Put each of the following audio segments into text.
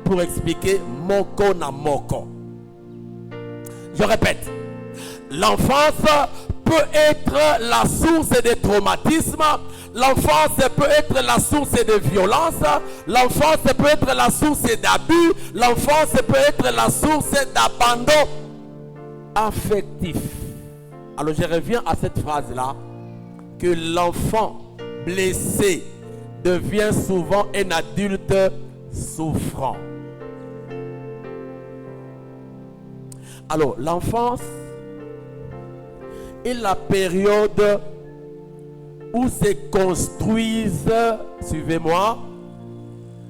pour expliquer moko na moko. Je répète, l'enfance peut être la source des traumatismes, l'enfance peut être la source de violence, l'enfance peut être la source d'abus, l'enfance peut être la source d'abandon affectif. Alors je reviens à cette phrase-là, que l'enfant blessé devient souvent un adulte souffrant. Alors, l'enfance est la période où se construisent, suivez-moi,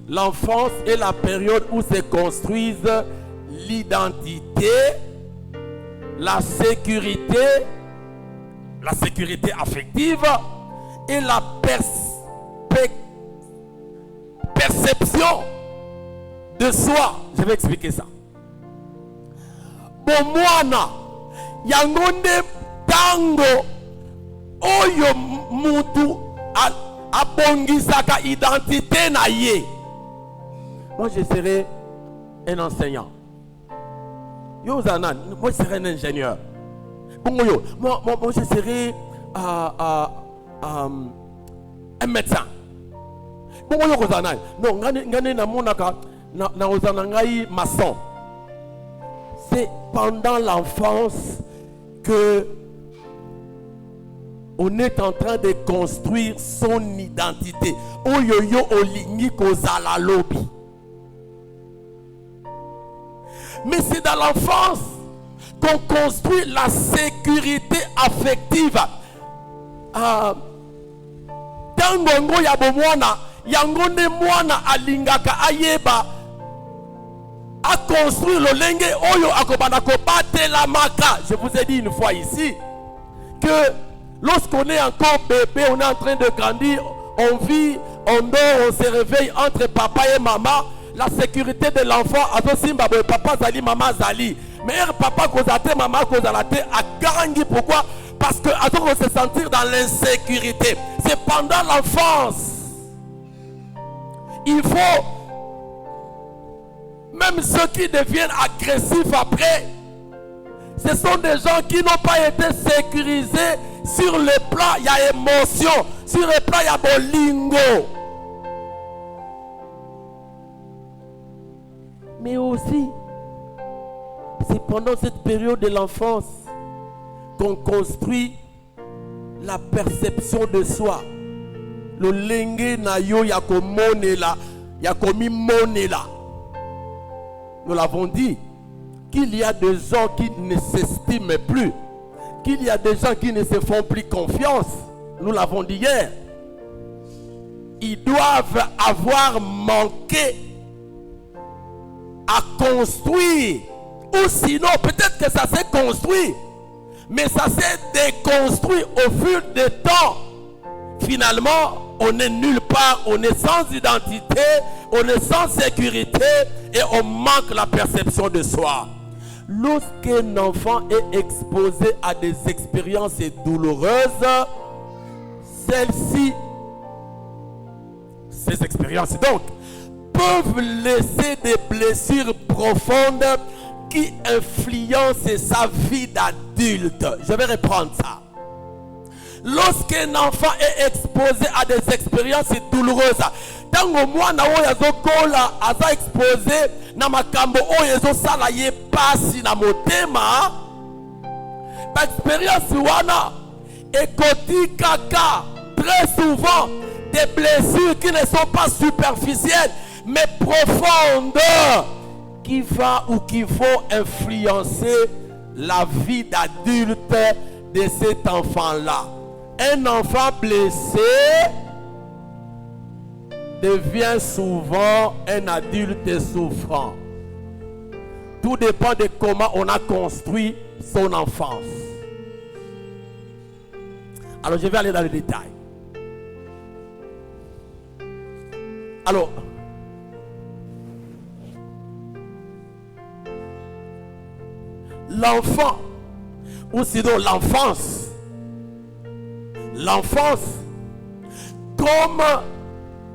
l'enfance est la période où se construisent l'identité, la sécurité affective et la perception de soi. Je vais expliquer ça. Bon mwana yangonde tango oyo mutu abongisaka identité na ye. Moi je serai un enseignant. Yo zanan, moi je serai un ingénieur. Moi je serai un médecin. Non, ngane na monaka na ozanangai maçon. C'est pendant l'enfance que on est en train de construire son identité. Oyoyo olingi kozala lobi. Mais c'est dans l'enfance qu'on construit la sécurité affective. Tangongo ya bomwana, yangonde mwana alingaka ayeba a construire le lenge oyo akobanda ko batela maka. Je vous ai dit une fois ici que lorsqu'on est encore bébé, on est en train de grandir, on vit, on dort, on se réveille entre papa et maman. La sécurité de l'enfant, papa zali, maman zali. Mais papa kozate, maman kozalate a garanti. Pourquoi? Parce que on se sentir dans l'insécurité. C'est pendant l'enfance. Il faut, même ceux qui deviennent agressifs après, ce sont des gens qui n'ont pas été sécurisés sur le plan, il y a émotion, sur le plan, il y a bolingo. Mais aussi, c'est pendant cette période de l'enfance qu'on construit la perception de soi. Le lenge na yo yakomonela, yakomi monela. Nous l'avons dit, qu'il y a des gens qui ne s'estiment plus, qu'il y a des gens qui ne se font plus confiance. Nous l'avons dit hier. Ils doivent avoir manqué à construire, ou sinon peut-être que ça s'est construit, mais ça s'est déconstruit au fil du temps. Finalement, on n'est nulle part, on est sans identité, on est sans sécurité et on manque la perception de soi. Lorsqu'un enfant est exposé à des expériences douloureuses, celles-ci, ces expériences donc, peuvent laisser des blessures profondes qui influencent sa vie d'adulte. Je vais reprendre ça. Lorsqu'un enfant est exposé à des expériences douloureuses, tango mwana oyo azokola aza exposé na makambo oyo ezosala ye pasi na motema, ba expérience wana ekoti kaka très souvent des blessures qui ne sont pas superficielles mais profondes, qui va ou qui vont influencer la vie d'adulte de cet enfant-là. Un enfant blessé devient souvent un adulte souffrant. Tout dépend de comment on a construit son enfance. Alors je vais aller dans le détail. Alors, l'enfant, ou sinon l'enfance, comme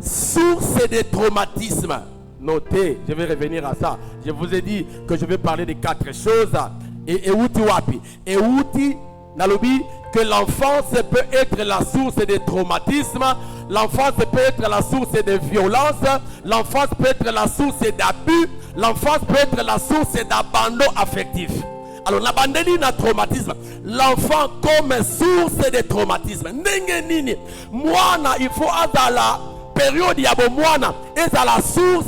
source de traumatisme. Notez, je vais revenir à ça. Je vous ai dit que je vais parler de 4 choses. Et outi wapi. Et outi, nalobi, que l'enfance peut être la source des traumatismes. L'enfance peut être la source de violence. L'enfance peut être la source d'abus. L'enfance peut être la source d'abandon affectif. Alors, l'abandon n'a traumatisme. L'enfant comme source de traumatisme. Nini. Moi, il faut la période il y a moana et à la source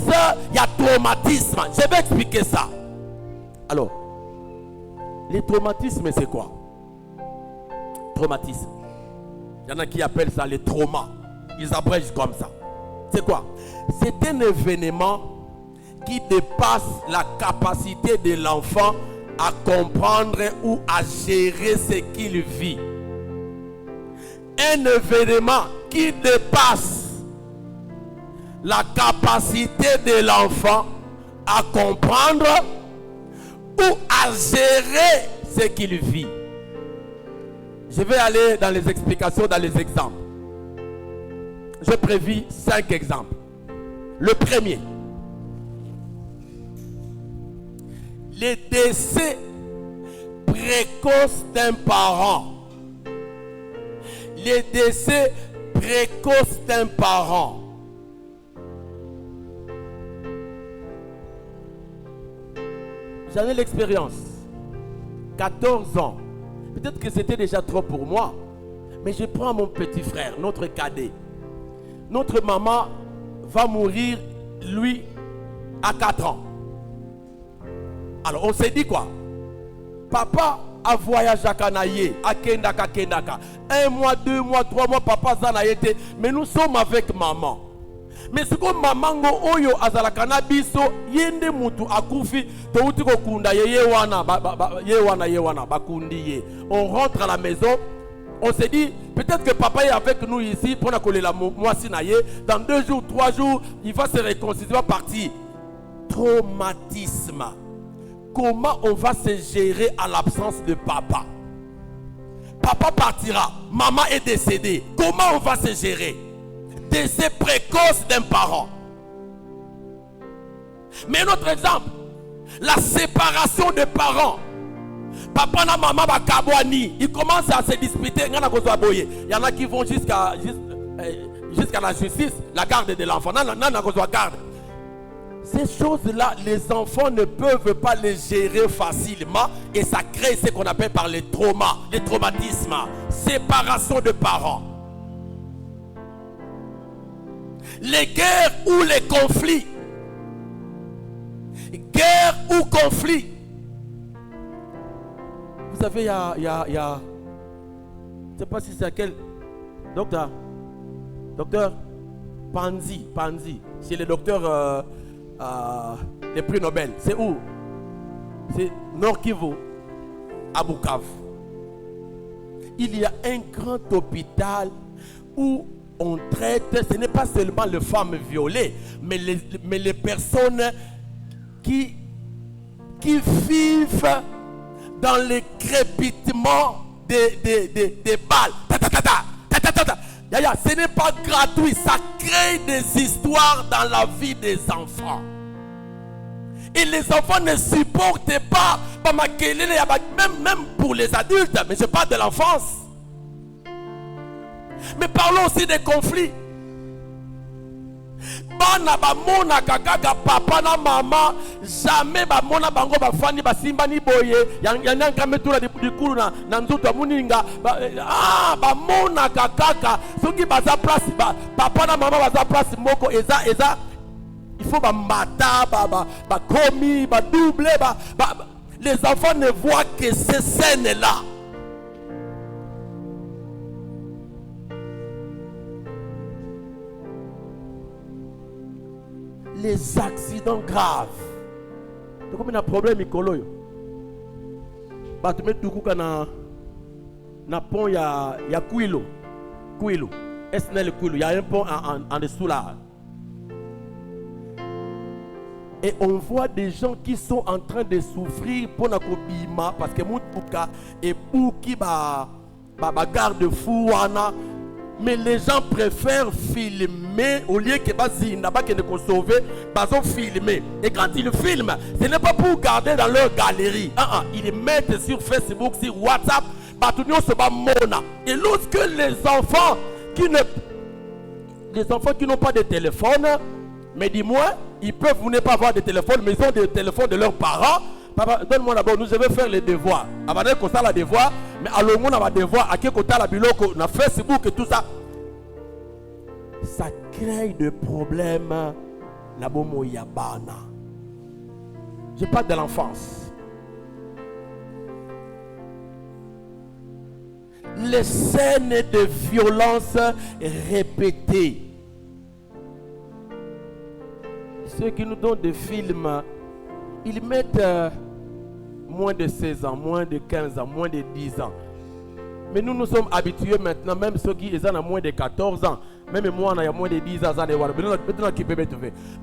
il y a traumatisme. Je vais expliquer ça. Alors, les traumatismes c'est quoi? Traumatisme. Il y en a qui appellent ça les traumas. Ils abrègent comme ça. C'est quoi? C'est un événement qui dépasse la capacité de l'enfant à comprendre ou à gérer ce qu'il vit. Un événement qui dépasse la capacité de l'enfant à comprendre ou à gérer ce qu'il vit. Je vais aller dans les explications, dans les exemples. Je prévis 5 exemples. Le premier, les décès précoces d'un parent. Les décès précoces d'un parent. J'en ai l'expérience. 14 ans. Peut-être que c'était déjà trop pour moi. Mais je prends mon petit frère, notre cadet. Notre maman va mourir, lui, à 4 ans. Alors, on s'est dit quoi? Papa a voyagé à Kanaye, à Kendaka. 1 mois, 2 mois, 3 mois, papa Zanayete. Mais nous sommes avec maman. Mais ce que maman oyo azala kanabiso yende mutu akufi touti ko kunda yewana bakundi ye. On rentre à la maison, on se dit peut-être que papa est avec nous ici pour coller la moisi naye. Dans 2 jours, 3 jours, il va se réconcilier, il va partir. Traumatisme. Comment on va se gérer à l'absence de papa? Papa partira, maman est décédée. Comment on va se gérer? Décès précoce d'un parent. Mais un autre exemple, la séparation des parents. Papa et maman bakabwani, ils commencent à se disputer. Il y en a qui vont jusqu'à la justice, la garde de l'enfant. Ces choses-là, les enfants ne peuvent pas les gérer facilement et ça crée ce qu'on appelle par les traumas, les traumatismes, séparation de parents. Les guerres ou les conflits. Guerre ou conflit. Vous savez, il y a je ne sais pas si c'est quel docteur Panzi, c'est le docteur des prix Nobel. C'est où? C'est Nord Kivu, à Bukavu. Il y a un grand hôpital où on traite, ce n'est pas seulement les femmes violées, mais les personnes qui vivent dans le crépitement des balles. Ce n'est pas gratuit, ça crée des histoires dans la vie des enfants. Et les enfants ne supportent pas, même pour les adultes, mais je parle de l'enfance. Mais parlons aussi des conflits. Bana bamona kaka papa na mama jamais bamona bango bafani basimba ni boye yanyanka metula dikulu na nzuto muninga bamona kaka soki baza place papa na mama baza place moko eza il faut bambata ba komi ba double les enfants ne voient que ces scènes là. Les accidents graves. C'est comme un problème écologique. Tu mets tout na pont ya Kouilo. SNL Kouilo. Il y a un pont en dessous là. Et on voit des gens qui sont en train de souffrir pour la kobima parce que Moutouka et Pouki ba garde fou wana. Mais les gens préfèrent filmer mais au lieu que Bazinda ne sauver, ils filmer. Et quand ils filment, ce n'est pas pour garder dans leur galerie. Ils mettent sur Facebook, sur WhatsApp. Et lorsque les enfants qui n'ont pas de téléphone, mais dis-moi, ils peuvent ne pas avoir de téléphone, mais ils ont des téléphones de leurs parents. Papa, donne-moi d'abord, nous devons faire les devoirs. Avant de faire les devoirs, mais allons on a des devoirs à quel côté la biloko, on a Facebook et tout ça. Ça crée des problèmes. Je parle de l'enfance. Les scènes de violence répétées. Ceux qui nous donnent des films, ils mettent moins de 16 ans, moins de 15 ans, moins de 10 ans. Mais nous sommes habitués maintenant, même ceux qui ont moins de 14 ans, même moi, on a moins de 10 ans,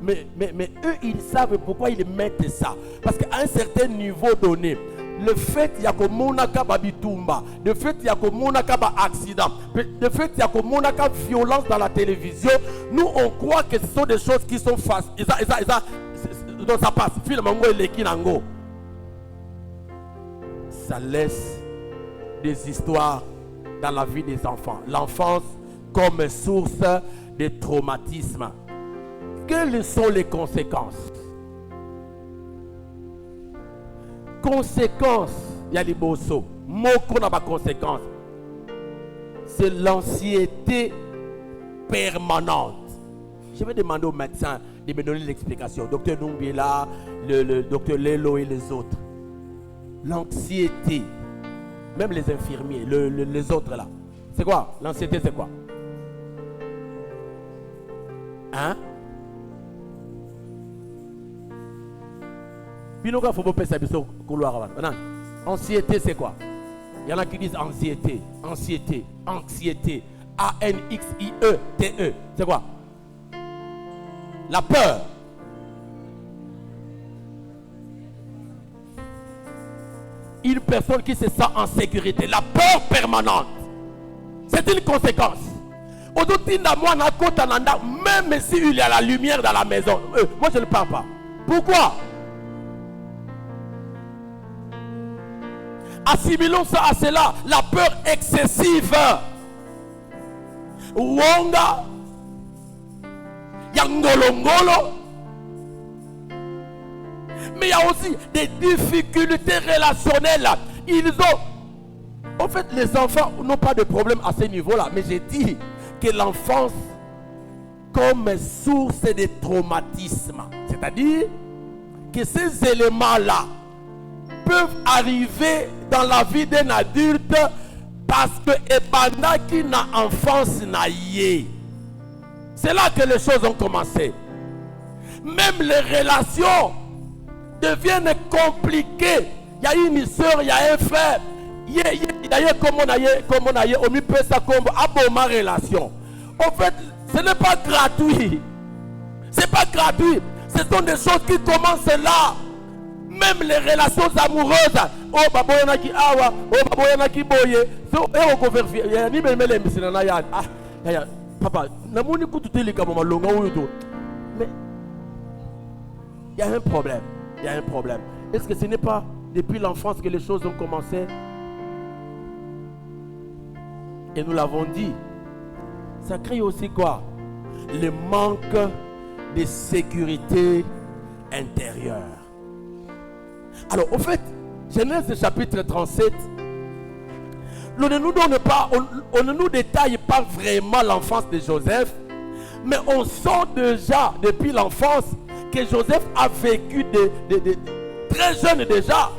mais eux, ils savent pourquoi ils mettent ça. Parce qu'à un certain niveau donné, le fait qu'il y a comme monaka babitumba, le fait qu'il y a comme monaka accident, le fait qu'il y a comme monaka violence dans la télévision, nous on croit que ce sont des choses qui sont faciles. Donc ça passe. Ça laisse des histoires dans la vie des enfants. L'enfance comme source de traumatisme. Quelles sont les conséquences? Conséquences, il y a les bossos. Moko n'a pas conséquence. C'est l'anxiété permanente. Je vais demander au médecin de me donner l'explication. Docteur Numbiela, le docteur Lelo et les autres. L'anxiété, même les infirmiers, les autres là. C'est quoi? L'anxiété, c'est quoi? Hein? Anxiété, c'est quoi? Il y en a qui disent anxiété, anxiété, anxiété. A-N-X-I-E-T-E. C'est quoi? La peur. Une personne qui se sent en sécurité. La peur permanente. C'est une conséquence. Même s'il y a la lumière dans la maison. Moi, je ne parle pas. Pourquoi? Assimilons ça à cela. La peur excessive. Wonga. Yangolongolo. Mais il y a aussi des difficultés relationnelles. En fait, les enfants n'ont pas de problème à ce niveau-là. Mais j'ai dit que l'enfance comme source de traumatisme. C'est-à-dire que ces éléments-là peuvent arriver dans la vie d'un adulte parce que pendant qu'il n'a enfance n'a yé. C'est là que les choses ont commencé. Même les relations deviennent compliquées. Il y a une soeur, il y a un frère. Il y a comme on a on peut ça comme ma relation. En fait, ce n'est pas gratuit. C'est pas gratuit. Ce sont des choses qui commencent là. Même les relations amoureuses. Oh, babo yana ki awa. Oh, babo yana ki boye. So, on convertit. Il y a ni même les missionnaires ya. Ah, papa, namoni kututeli kama malonga uyo. Mais il y a un problème. Il y a un problème. Est-ce que ce n'est pas depuis l'enfance que les choses ont commencé? Et nous l'avons dit. Ça crée aussi quoi? Le manque de sécurité intérieure. Alors, au fait, Genèse chapitre 37, on ne nous donne pas, on ne nous détaille pas vraiment l'enfance de Joseph, mais on sent déjà depuis l'enfance que Joseph a vécu très jeune déjà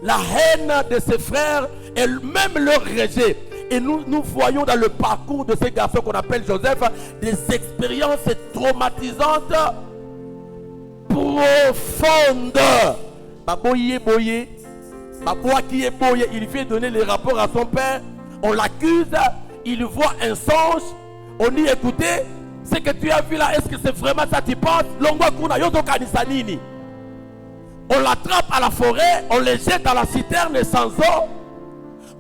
la haine de ses frères et même leur rejet. Et nous voyons dans le parcours de ces garçons qu'on appelle Joseph des expériences traumatisantes profondes. Il vient donner les rapports à son père. On l'accuse. Il voit un songe. On dit écoutez, ce que tu as vu là, est-ce que c'est vraiment ça tu penses? On l'attrape à la forêt. On le jette à la citerne sans eau.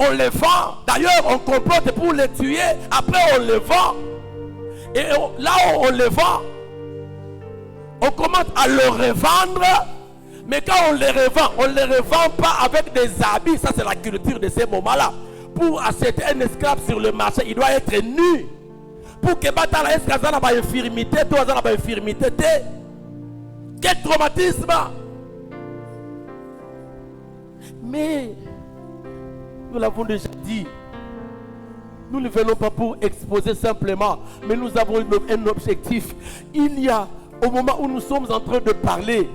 On les vend. D'ailleurs, on complote pour les tuer. Après, on les vend. Et là où on les vend, on commence à le revendre. Mais quand on les revend pas avec des habits. Ça, c'est la culture de ces moments-là. Pour acheter un esclave sur le marché, il doit être nu. Pour que Batala esclave n'a pas infirmité, toi n'a pas infirmité. Quel traumatisme! Mais nous l'avons déjà dit. Nous ne venons pas pour exposer simplement, mais nous avons un objectif. Il y a, au moment où nous sommes en train de parler,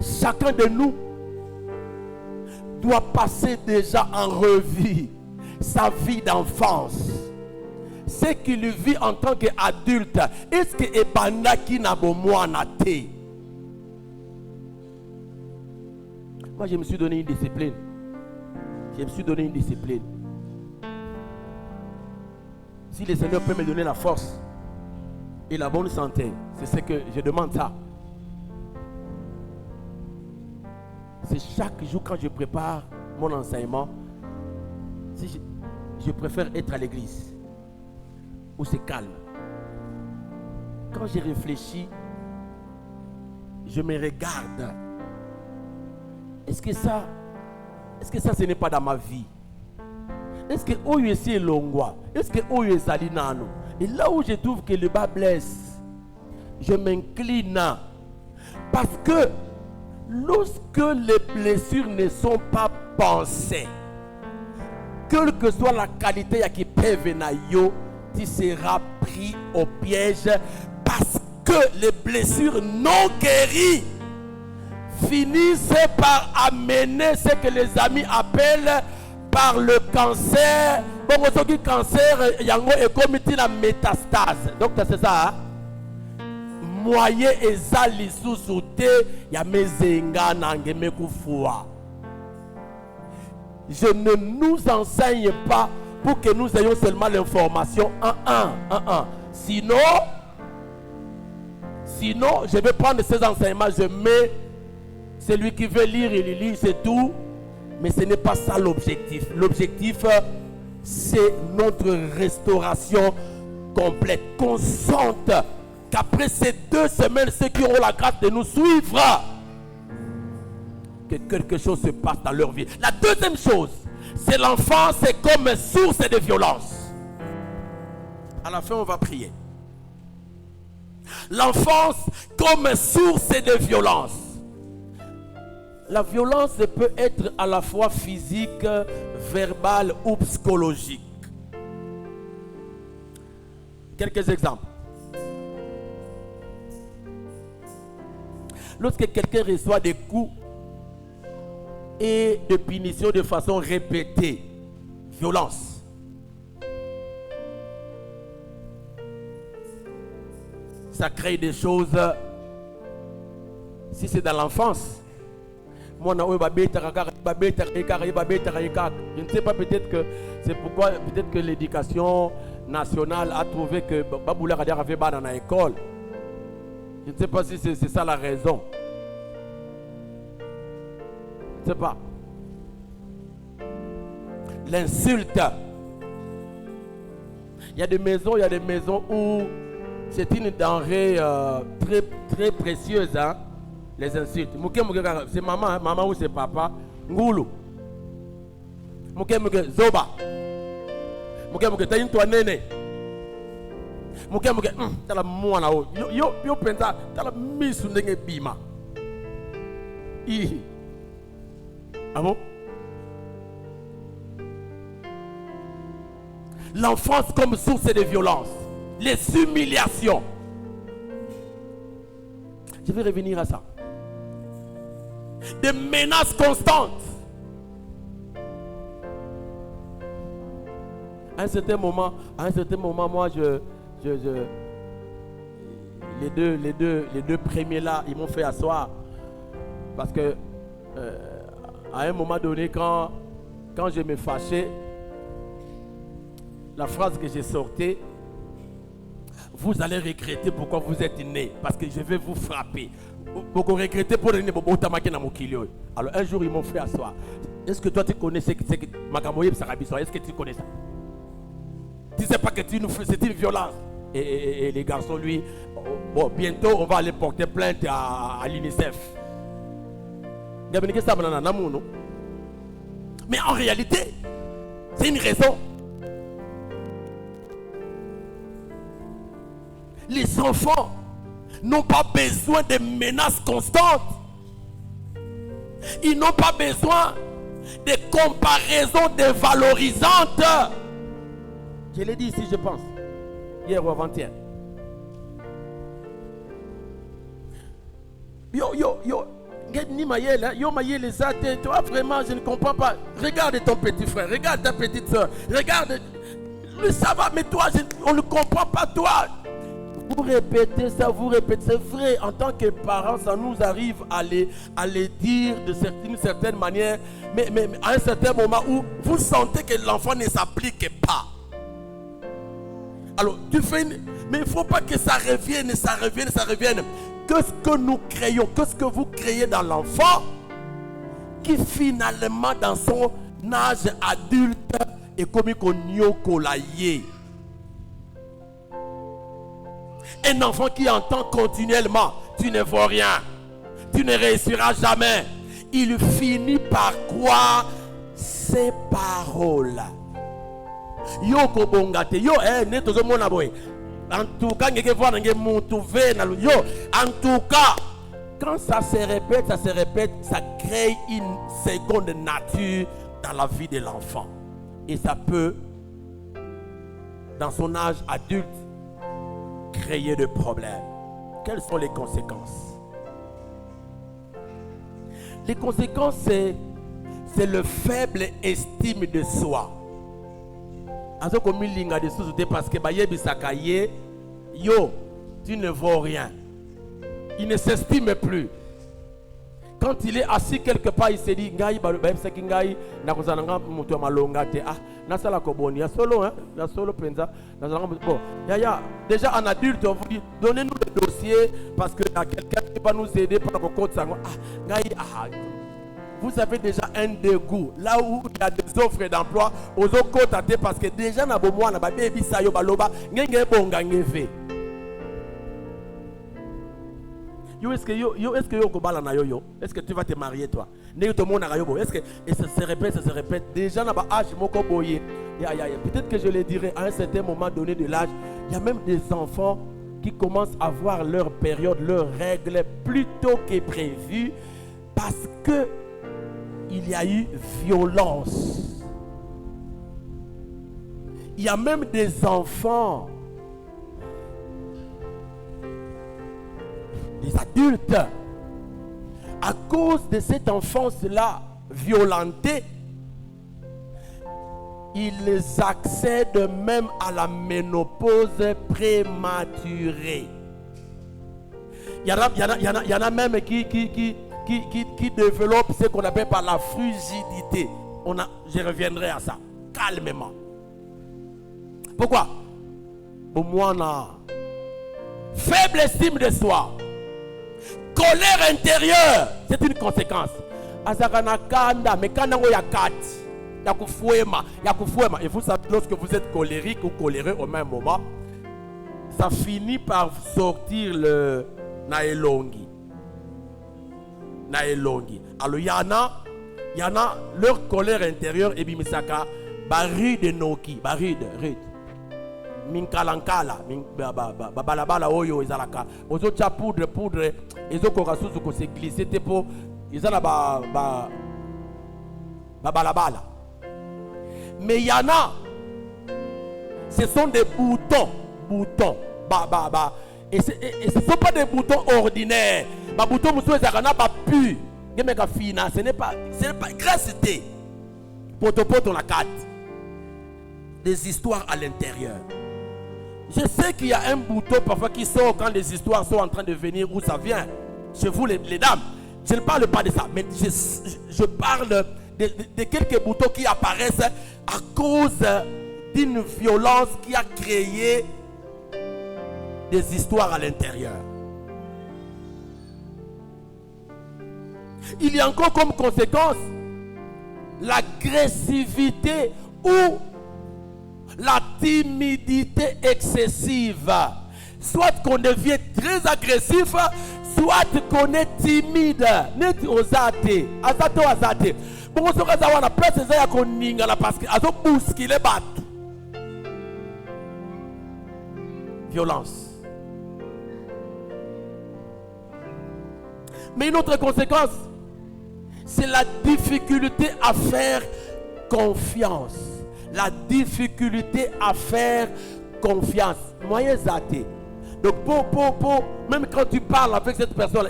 chacun de nous doit passer déjà en revue sa vie d'enfance. Ce qu'il vit en tant qu'adulte, est-ce que Ebanda qui n'a pas moi naté? Moi, je me suis donné une discipline. Si le Seigneur peut me donner la force et la bonne santé, c'est ce que je demande ça. C'est chaque jour quand je prépare mon enseignement, si je préfère être à l'église où c'est calme. Quand je réfléchis, je me regarde. Est-ce que ça ce n'est pas dans ma vie? Est-ce que Oyesi est Longwa? Est-ce que Oyesi est Nano? Et là où je trouve que le bas blesse, je m'incline. Parce que lorsque les blessures ne sont pas pensées, quelle que soit la qualité qui peut venir, tu seras pris au piège, parce que les blessures non guéries finissent par amener ce que les amis appellent par le cancer. Bon, ce cancer, il y a une métastase. Donc, c'est ça. Hein? Moyen ezali sous te ya mezenga nangeme kufua. Je ne nous enseigne pas pour que nous ayons seulement l'information Sinon, je vais prendre ces enseignements, je mets celui qui veut lire, il lit, c'est tout. Mais ce n'est pas ça l'objectif. L'objectif, c'est notre restauration complète. Qu'on sente qu'après ces 2 semaines, ceux qui auront la grâce de nous suivre, que quelque chose se passe dans leur vie. La deuxième chose, c'est l'enfance comme source de violence. À la fin, on va prier. L'enfance comme source de violence. La violence peut être à la fois physique, verbale ou psychologique. Quelques exemples. Lorsque quelqu'un reçoit des coups et de punitions de façon répétée, violence. Ça crée des choses. Si c'est dans l'enfance, je ne sais pas, peut-être que c'est pourquoi peut-être que l'éducation nationale a trouvé que Baboula Radia avait ban dans l'école. Je ne sais pas si c'est ça la raison. Je ne sais pas. L'insulte. Il y a des maisons où c'est une denrée très, très précieuse, hein? Les insultes. C'est maman, maman ou c'est papa. Ngoulou. Zoba. T'as une toi néné. T'as la moana. Yo pensa, t'as la mise n'enge bima. Ah bon? L'enfance comme source de violence. Les humiliations. Je vais revenir à ça. Des menaces constantes. À un certain moment, moi, les deux premiers là, ils m'ont fait asseoir. Parce que, à un moment donné, quand je me fâchais, la phrase que j'ai sortie, vous allez regretter pourquoi vous êtes né, parce que je vais vous frapper. Vous regrettez pour donner bobo tamaki na mokilio. Alors un jour ils m'ont fait asseoir. Est-ce que toi tu connais ce que Makamoye Sarabiso? Est-ce que tu connais ça? Tu ne sais pas que c'est une violence. Et les garçons, lui, bon, bientôt, on va aller porter plainte à l'UNICEF. Mais en réalité, c'est une raison. Les enfants n'ont pas besoin de menaces constantes. Ils n'ont pas besoin de comparaisons dévalorisantes. Je l'ai dit ici, je pense. Hier ou avant-hier. Yo, toi vraiment, je ne comprends pas. Regarde ton petit frère, regarde ta petite soeur, regarde. Lui, ça va, mais toi, on ne comprend pas toi. Vous répétez ça, vous répétez. C'est vrai, en tant que parents, ça nous arrive à les dire d'une certaine manière, mais à un certain moment où vous sentez que l'enfant ne s'applique pas. Alors, mais il ne faut pas que ça revienne. Qu'est-ce que nous créons, qu'est-ce que vous créez dans l'enfant qui finalement dans son âge adulte est comme un un enfant qui entend continuellement, tu ne vaux rien, tu ne réussiras jamais. Il finit par croire ces paroles. Yo kobongate, yo netozo mona boy. En tout cas, en tout cas, quand ça se répète, ça crée une seconde nature dans la vie de l'enfant. Et ça peut, dans son âge adulte, créer des problèmes. Quelles sont les conséquences? Les conséquences, c'est le faible estime de soi. Parce que yo, tu ne vaux rien. Il ne s'estime plus. Quand il est assis quelque part, il se dit ngai ngai nakozananga mutu malonga te ah nasala koboni ya solo ya solo penza bon déjà en adulte on vous dit donnez-nous le dossier parce que y a quelqu'un qui va nous aider pour le code sango vous avez déjà un dégoût là où il y a des offres d'emploi aux autres côtés parce que déjà na bomwa na ba baby sayo baloba ngenge bonga ngeve. Est-ce que tu vas te marier toi? Est-ce que et ça se répète. Déjà dans l'âge peut-être que je le dirai à un certain moment donné de l'âge, il y a même des enfants qui commencent à voir leur période, leurs règles plus tôt que prévu parce que il y a eu violence. Il y a même des enfants, des adultes, à cause de cette enfance-là violentée, ils accèdent même à la ménopause prématurée. Il y en a même qui développent ce qu'on appelle par la frigidité. Je reviendrai à ça calmement. Pourquoi? Pour moi, on a faible estime de soi. Colère intérieure, c'est une conséquence. Et vous savez, lorsque vous êtes colérique ou coléreux au même moment, ça finit par sortir le naelongi. Alors il y en a leur colère intérieure et bimisaka baride noki, baride. Minkalankala balabala oyo ezalaka ozo cha poudre ezo kokasuzu ko se glisser te po ezala balabala. Mais il y en a, ce sont des boutons et ce ne sont pas des boutons ordinaires. Boutons muso ezakana ba pu ngemeka fina, ce n'est pas grâce poto la carte. Des histoires à l'intérieur. Je sais qu'il y a un bouton parfois qui sort quand les histoires sont en train de venir, où ça vient. Chez vous les dames, je ne parle pas de ça, mais je parle de quelques boutons qui apparaissent à cause d'une violence qui a créé des histoires à l'intérieur. Il y a encore comme conséquence l'agressivité ou la timidité excessive. Soit qu'on devient très agressif, soit qu'on est timide. Net osate, azate azate. Bon, on se retrouve na place ça ya koninga la parce que azo bousculer batu. Violence. Mais une autre conséquence, c'est la difficulté à faire confiance. La difficulté à faire confiance. Moyen zaté. Donc, même quand tu parles avec cette personne,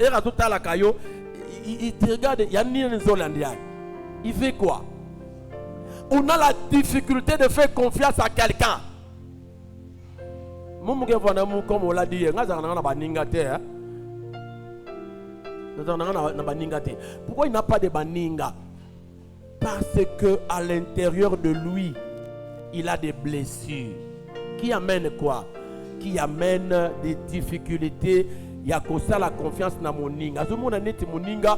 il te regarde, il y a ni un Zolandia. Il fait quoi? On a la difficulté de faire confiance à quelqu'un. Comme on l'a dit, pourquoi il n'a pas de baninga? Parce que à l'intérieur de lui, il a des blessures qui amènent quoi? Qui amènent des difficultés. Il y a que ça la confiance dans mon ninga. Ce monde est mon ninga,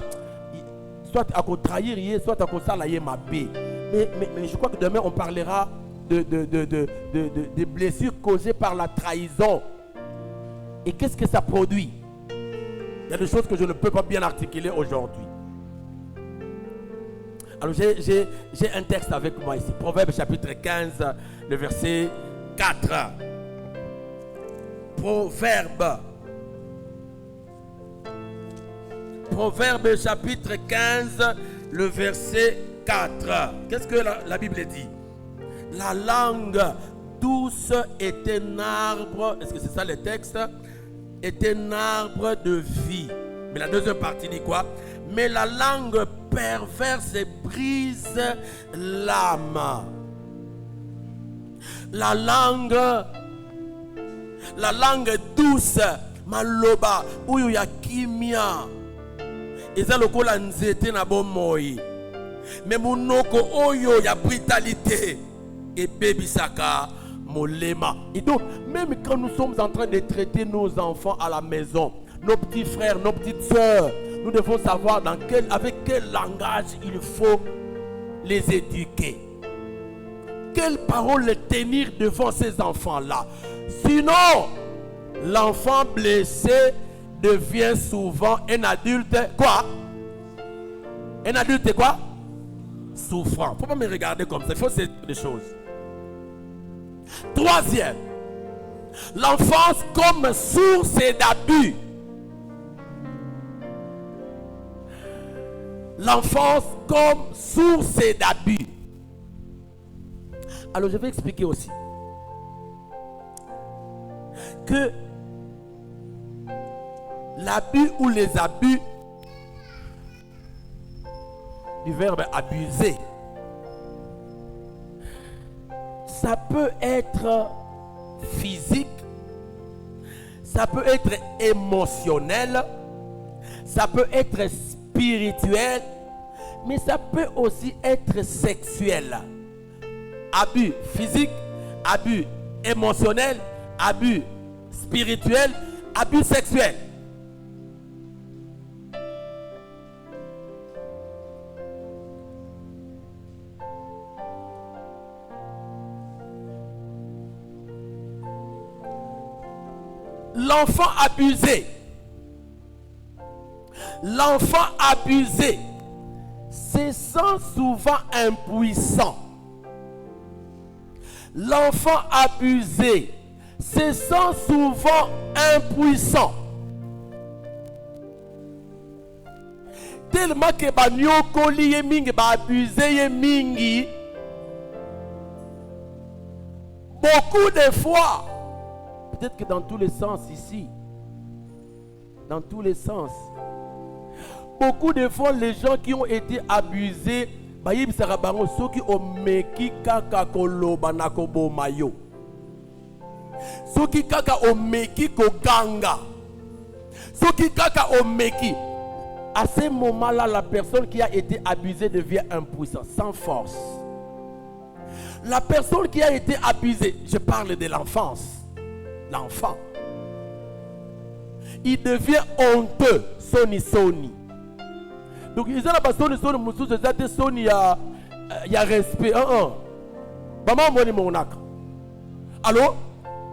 soit à trahir, soit à ça la ma bé. Mais je crois que demain on parlera de blessures causées par la trahison. Et qu'est-ce que ça produit? Il y a des choses que je ne peux pas bien articuler aujourd'hui. Alors j'ai un texte avec moi ici. Proverbe chapitre 15, le verset 4. Proverbe chapitre 15, le verset 4. Qu'est-ce que la Bible dit? La langue douce est un arbre. Est-ce que c'est ça le texte? Est un arbre de vie. Mais la deuxième partie dit quoi? Mais la langue perverse brise l'âme. La langue douce, maloba, uyu ya kimia. Eza lokola nzete na bomoi. Mais monoko oyo ya brutalité et bébisaka molema. Et donc, même quand nous sommes en train de traiter nos enfants à la maison, nos petits frères, nos petites sœurs, nous devons savoir avec quel langage il faut les éduquer. Quelles paroles tenir devant ces enfants-là. Sinon, l'enfant blessé devient souvent un adulte quoi? Un adulte quoi? Souffrant. Il ne faut pas me regarder comme ça. Il faut saisir des choses. Troisième, l'enfance comme source d'abus. L'enfance comme source d'abus. Alors je vais expliquer aussi que l'abus ou les abus du verbe abuser, ça peut être physique, ça peut être émotionnel, ça peut être spirituel, mais ça peut aussi être sexuel. Abus physique, abus émotionnel, abus spirituel, abus sexuel. L'enfant abusé se sent souvent impuissant. L'enfant abusé se sent souvent impuissant. Tellement que ba nyokoli ye mingi, ba abusé ye mingi. Beaucoup de fois, peut-être que dans tous les sens ici, dans tous les sens, beaucoup de fois les gens qui ont été abusés, ceux qui ont meki kaka koloba na koboma yo, ceux qui kaka omeki koganga, ceux qui kaka omeki. À ce moment-là, la personne qui a été abusée devient impuissante, sans force. La personne qui a été abusée, je parle de l'enfance, l'enfant, il devient honteux, soni. Donc ils ont la personne soni mususu zate soni ya respect. Maman moni monaka. Allô?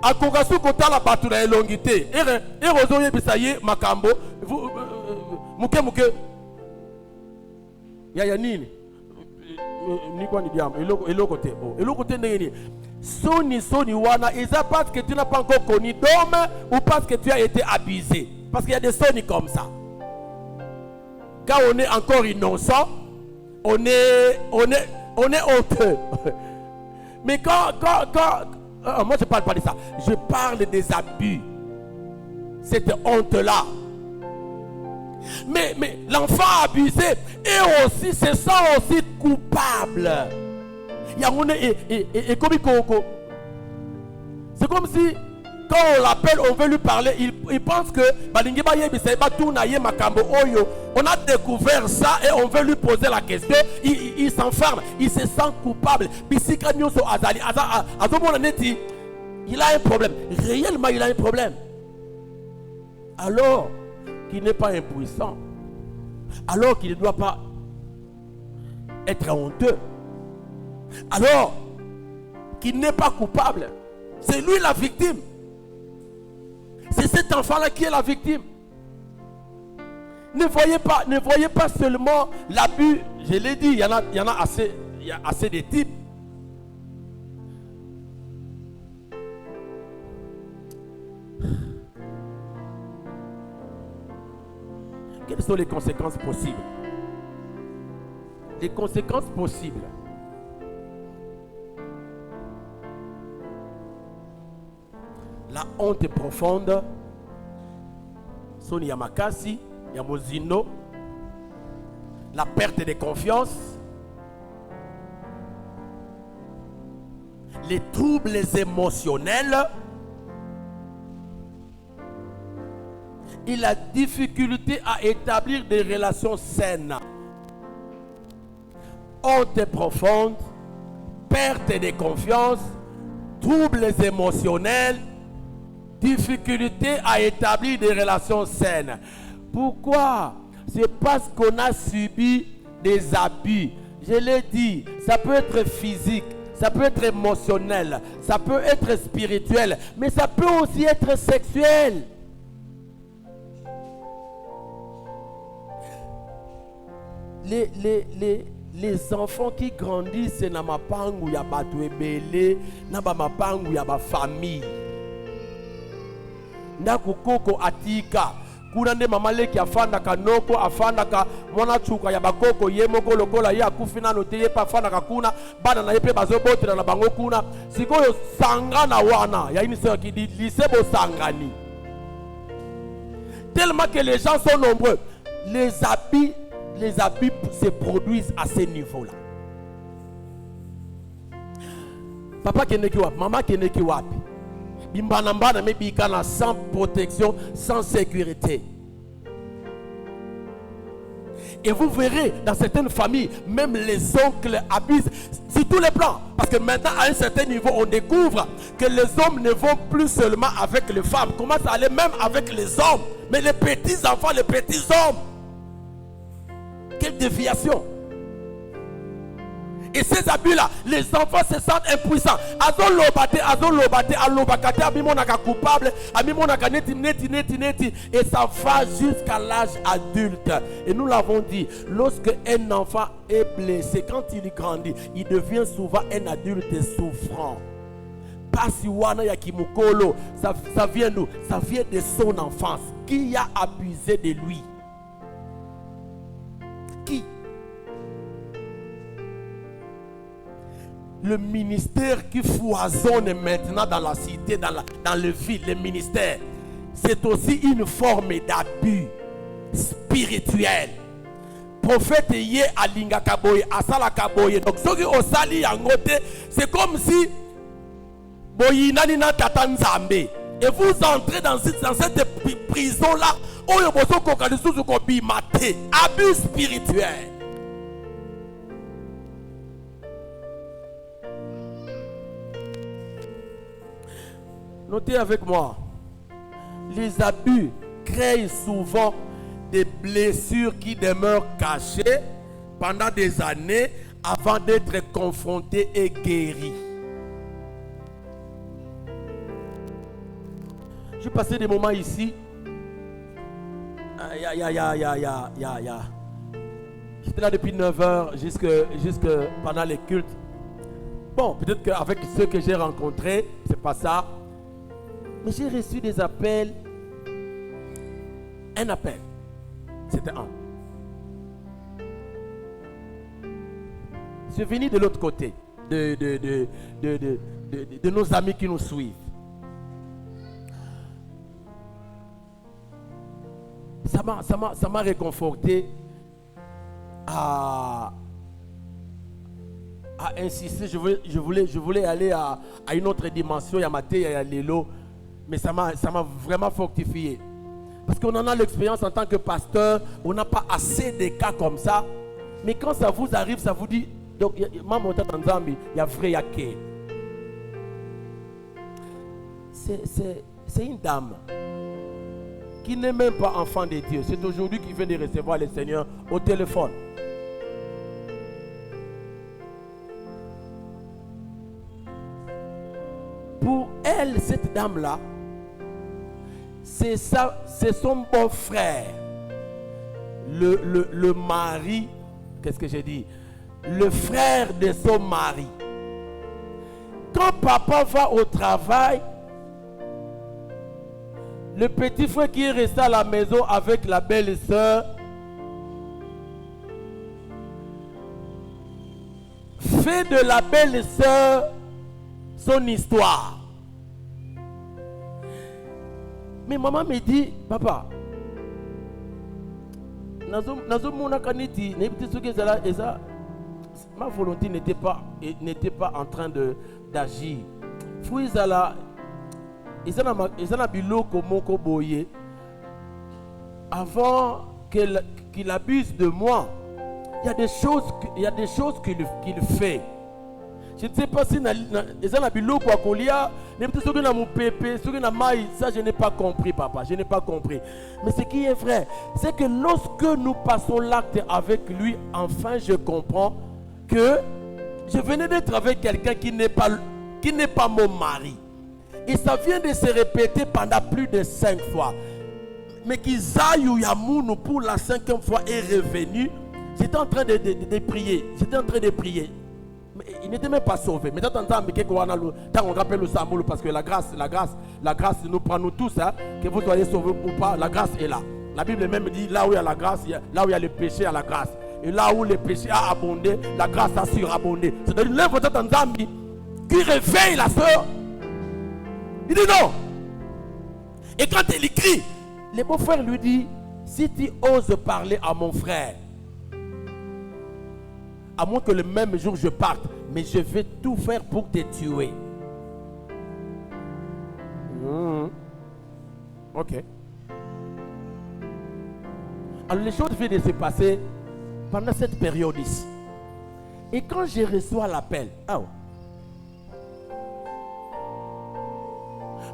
Akogasu kota la batu na elongité. Et rozoye bisaye makambo. Muke. Ya nini? Ni quoi ni diam? Elo côté ndenge. Soni wana, et ça parce que tu n'as pas encore connu d'homme ou parce que tu as été abusé. Parce qu'il y a des soni comme ça. Quand on est encore innocent, on est honteux. Mais quand moi je parle pas de ça, je parle des abus, cette honte-là. Mais l'enfant abusé est aussi, se sent aussi coupable. C'est comme si quand on l'appelle, on veut lui parler, il pense que on a découvert ça et on veut lui poser la question. Il s'enferme, il se sent coupable. Il a un problème. Réellement, il a un problème. Alors qu'il n'est pas impuissant. Alors qu'il ne doit pas être honteux. Alors qu'il n'est pas coupable. C'est lui la victime. C'est cet enfant-là qui est la victime. Ne voyez pas seulement l'abus. Je l'ai dit, il y en a assez de types. Quelles sont les conséquences possibles? Les conséquences possibles. La honte profonde. Soni Yamakasi, Yamozino. La perte de confiance. Les troubles émotionnels. Et la difficulté à établir des relations saines. Honte profonde, perte de confiance, troubles émotionnels, difficulté à établir des relations saines. Pourquoi? C'est parce qu'on a subi des abus. Je l'ai dit, ça peut être physique, ça peut être émotionnel, ça peut être spirituel, mais ça peut aussi être sexuel. Les enfants qui grandissent na mapangu ya batu ebele, na ba mapangu ya ba famille. Na kukoko atika, kuna nde mama leki afanda kanoko, afanda ka mwana chuka ya bakoko yemoko lokola ya kufina note ye pa afanda kuna, bana na yepe bazobote na bango kuna. Sikoyo sangana wana, ya ini sœur qui dit lisebo sangani. Tellement que les gens sont nombreux, les abus se produisent à ce niveau-là. Papa keneki wapi, maman keneki wapi. Bimbanambana me bikana sans protection, sans sécurité. Et vous verrez dans certaines familles, même les oncles abusent sur tous les plans. Parce que maintenant, à un certain niveau, on découvre que les hommes ne vont plus seulement avec les femmes. Comment ça allait même avec les hommes. Mais les petits enfants, les petits hommes. Quelle déviation! Et ces abus-là, les enfants se sentent impuissants. Coupable, et ça va jusqu'à l'âge adulte. Et nous l'avons dit, lorsque un enfant est blessé, quand il grandit, il devient souvent un adulte souffrant. Ça vient d'où? Ça vient de son enfance. Qui a abusé de lui? Qui? Le ministère qui foisonne maintenant dans la cité, dans le ville, le ministère, c'est aussi une forme d'abus spirituel. Prophète yé alinga kaboye, asala kaboye. Donc ce qui osali yangote, c'est comme si boyinani na tata nzambe. Et vous entrez dans cette prison là, oyo boso kokalisu ko bimate, abus spirituel. Notez avec moi, les abus créent souvent des blessures qui demeurent cachées pendant des années avant d'être confrontées et guéries. J'ai passé des moments ici. J'étais là depuis 9h jusque pendant les cultes. Bon, peut-être qu'avec ceux que j'ai rencontrés, c'est pas ça. Mais j'ai reçu des appels. Un appel. C'était un. Je suis venu de l'autre côté. De nos amis qui nous suivent. Ça m'a réconforté à insister. Je voulais aller à une autre dimension. Il y a Maté, il y a Lélo. Mais ça m'a vraiment fortifié. Parce qu'on en a l'expérience en tant que pasteur. On n'a pas assez de cas comme ça. Mais quand ça vous arrive, ça vous dit... Donc, il y a vrai yake. C'est une dame qui n'est même pas enfant de Dieu. C'est aujourd'hui qu'il vient de recevoir le Seigneur au téléphone. Pour elle, cette dame-là, c'est son beau-frère. Le mari, qu'est-ce que j'ai dit? Le frère de son mari. Quand papa va au travail, le petit frère qui est resté à la maison avec la belle-sœur fait de la belle-sœur son histoire. Mais maman me dit, papa, ma volonté n'était pas en train d'agir. Avant qu'il abuse de moi, il y a des choses qu'il fait. Je ne sais pas si ça je n'ai pas compris, papa, je n'ai pas compris. Mais ce qui est vrai, c'est que lorsque nous passons l'acte avec lui, enfin je comprends que je venais d'être avec quelqu'un qui n'est pas mon mari. Et ça vient de se répéter pendant plus de 5 fois. Mais qu'Isaïe Yamoun pour la 5e fois est revenu. J'étais en train de prier. Mais il n'était même pas sauvé. Mais quand on rappelle le Samoul, parce que la grâce nous prend nous tous, hein, que vous soyez sauvés ou pas, la grâce est là. La Bible même dit, là où il y a la grâce, là où il y a le péché, il y a la grâce. Et là où le péché a abondé, la grâce a surabondé. C'est-à-dire l'œuvre de Tanzambi qui réveille la sœur. Il dit non. Et quand il écrit, le beau-frère lui dit, si tu oses parler à mon frère, à moins que le même jour je parte, mais je vais tout faire pour te tuer. Ok. Alors les choses viennent de se passer pendant cette période ici. Et quand je reçois l'appel,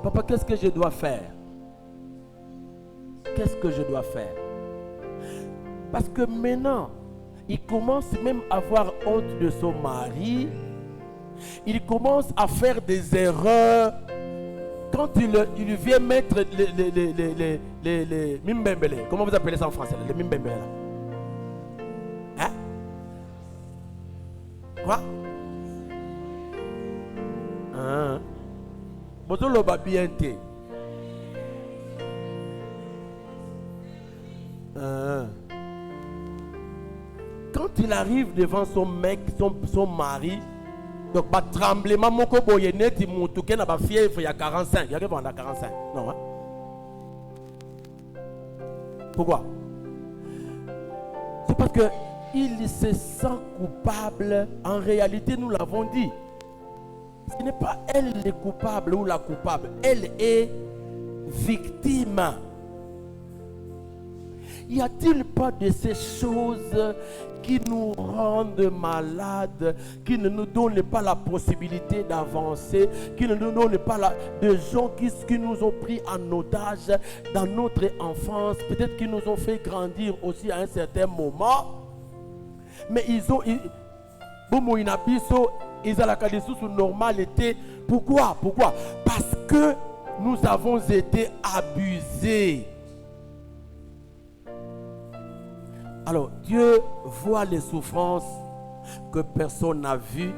papa, qu'est-ce que je dois faire? Qu'est-ce que je dois faire? Parce que maintenant, il commence même à avoir honte de son mari. Il commence à faire des erreurs. Quand il vient mettre les mimbembele. Comment vous appelez ça en français? Les mimbembele. Hein? Quoi? Bozolo babiente. Quand il arrive devant son mec, son mari, donc bah tremblement moko boyenet il moutouke na ba fièvre il y a 45, il y a 45. Non hein? Pourquoi? C'est parce que il se sent coupable. En réalité, nous l'avons dit. Ce n'est pas elle le coupable ou la coupable, elle est victime. Y a-t-il pas de ces choses qui nous rendent malades, qui ne nous donnent pas la possibilité d'avancer, qui ne nous donnent pas de gens qui nous ont pris en otage dans notre enfance, peut-être qui nous ont fait grandir aussi à un certain moment, mais ils ont normalité. Pourquoi? Parce que nous avons été abusés. Alors, Dieu voit les souffrances que personne n'a vues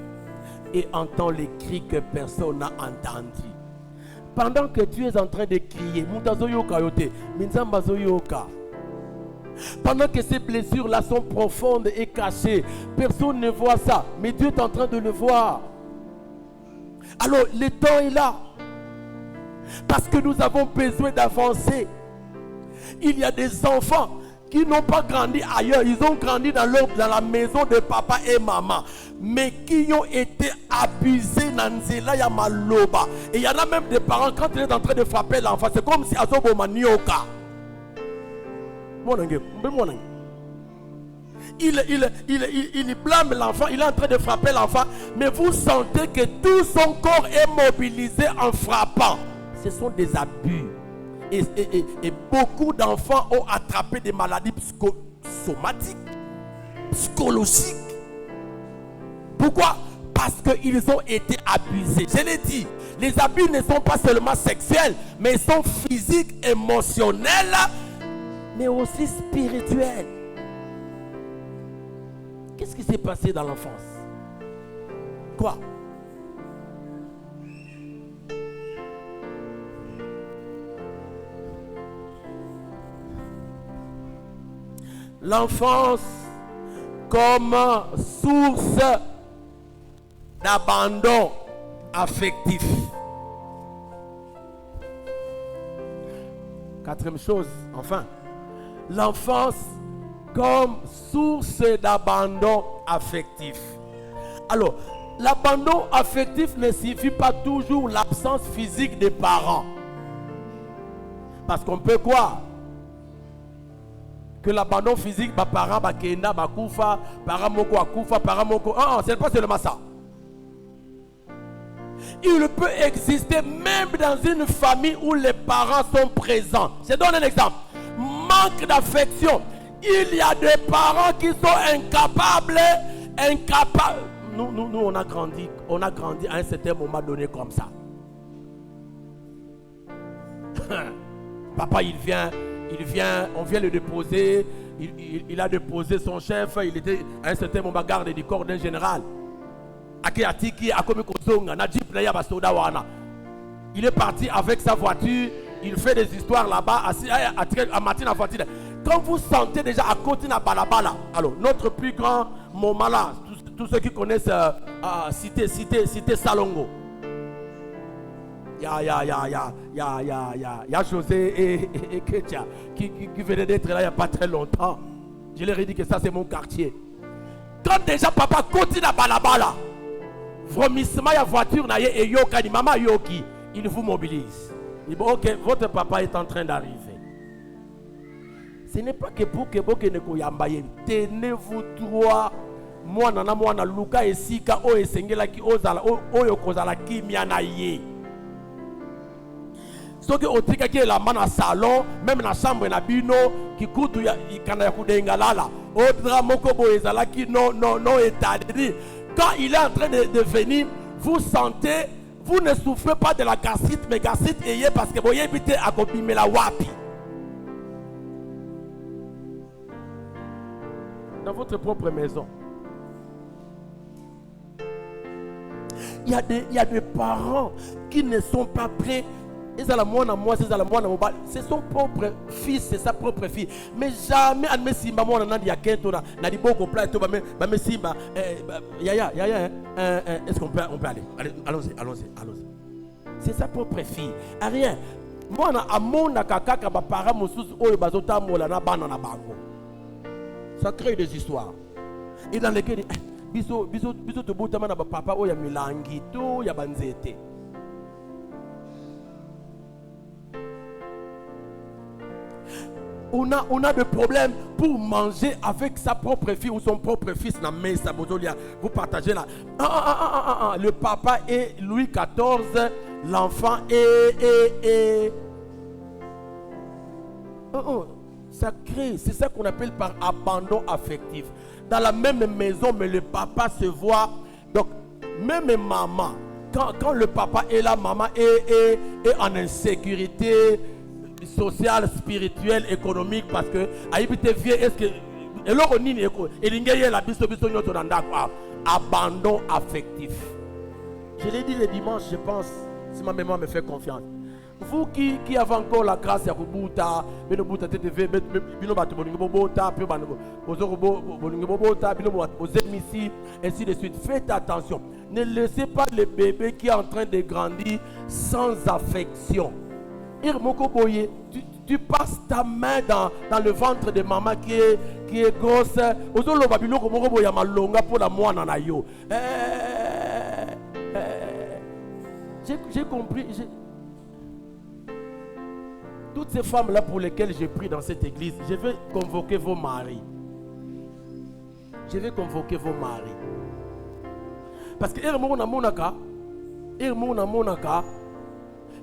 et entend les cris que personne n'a entendus. Pendant que tu es en train de crier, pendant que ces blessures-là sont profondes et cachées, personne ne voit ça, mais Dieu est en train de le voir. Alors, le temps est là, parce que nous avons besoin d'avancer. Il y a des enfants qui n'ont pas grandi ailleurs, ils ont grandi dans la maison de papa et maman, mais qui ont été abusés dans Nzela ya maloba. Et il y en a même des parents, quand ils sont en train de frapper l'enfant, c'est comme si Azoboma Nioka. Il blâme l'enfant, il est en train de frapper l'enfant, mais vous sentez que tout son corps est mobilisé en frappant. Ce sont des abus. Et beaucoup d'enfants ont attrapé des maladies psychosomatiques, psychologiques. Pourquoi? Parce qu'ils ont été abusés. Je l'ai dit, les abus ne sont pas seulement sexuels, mais ils sont physiques, émotionnels, mais aussi spirituels. Qu'est-ce qui s'est passé dans l'enfance? Quoi? L'enfance comme source d'abandon affectif. Quatrième chose, enfin, l'enfance comme source d'abandon affectif. Alors, l'abandon affectif ne signifie pas toujours l'absence physique des parents. Parce qu'on peut croire que l'abandon physique, bah parents, bah kenda, bah koufa, parents moko akoufa, parents moko. Non, c'est pas seulement ça. Il peut exister même dans une famille où les parents sont présents. Je donne un exemple. Manque d'affection. Il y a des parents qui sont incapables. Nous on a grandi à un certain moment donné comme ça. Papa, il vient, on vient le déposer. Il a déposé son chef. Il était à un certain moment garde du corps d'un général. Il est parti avec sa voiture. Il fait des histoires là-bas. À Martina voiture. Quand vous sentez déjà à côté de Balabala, alors notre plus grand moment là, tous ceux qui connaissent cité Salongo. Il y a José et Ketia qui venaient d'être là il n'y a pas très longtemps. Je leur ai dit que ça c'est mon quartier. Quand déjà papa continue à Balabala, vomissement ya voiture na ye yoka ni maman yoki, il vous mobilise. Il dit ok, votre papa est en train d'arriver. Ce n'est pas que pour que vous ne yambaye. Tenez-vous droit. Moi nana luka esika o esengela ki ozala o yokozala ki miana ye. Ce qui otika qui est la main à salon, même dans la chambre na bino qui coûte kana ya kudengalala. Odra moko boezala ki non établi. Quand il est en train de venir, vous sentez, vous ne souffrez pas de la gastrite, mais gastrite est parce que vous évitez à copier la wapi. Dans votre propre maison. Il y a des parents qui ne sont pas prêts. C'est son propre fils, c'est sa propre fille. Mais jamais est-ce qu'on peut aller? Allons-y. C'est sa propre fille. Rien. Moi, ça crée des histoires. Et dans lesquelles biso to botama na papa oya milangi to ya banzete. On a des problèmes pour manger avec sa propre fille ou son propre fils. Vous partagez là. Le papa est Louis XIV, l'enfant est. Ça crée, c'est ça qu'on appelle par abandon affectif. Dans la même maison, mais le papa se voit. Donc, même maman, quand le papa et la maman est en insécurité sociale, spirituelle, économique, parce que aïbite vie, est-ce que abandon affectif. Je l'ai dit le dimanche, je pense, si ma mémoire me fait confiance. Vous qui avez encore la grâce à Kubuta, ainsi de suite, faites attention. Ne laissez pas le bébé qui est en train de grandir sans affection. Tu passes ta main dans le ventre de maman qui est grosse. J'ai compris. Toutes ces femmes-là pour lesquelles j'ai pris dans cette église, je vais convoquer vos maris. Je vais convoquer vos maris. Parce que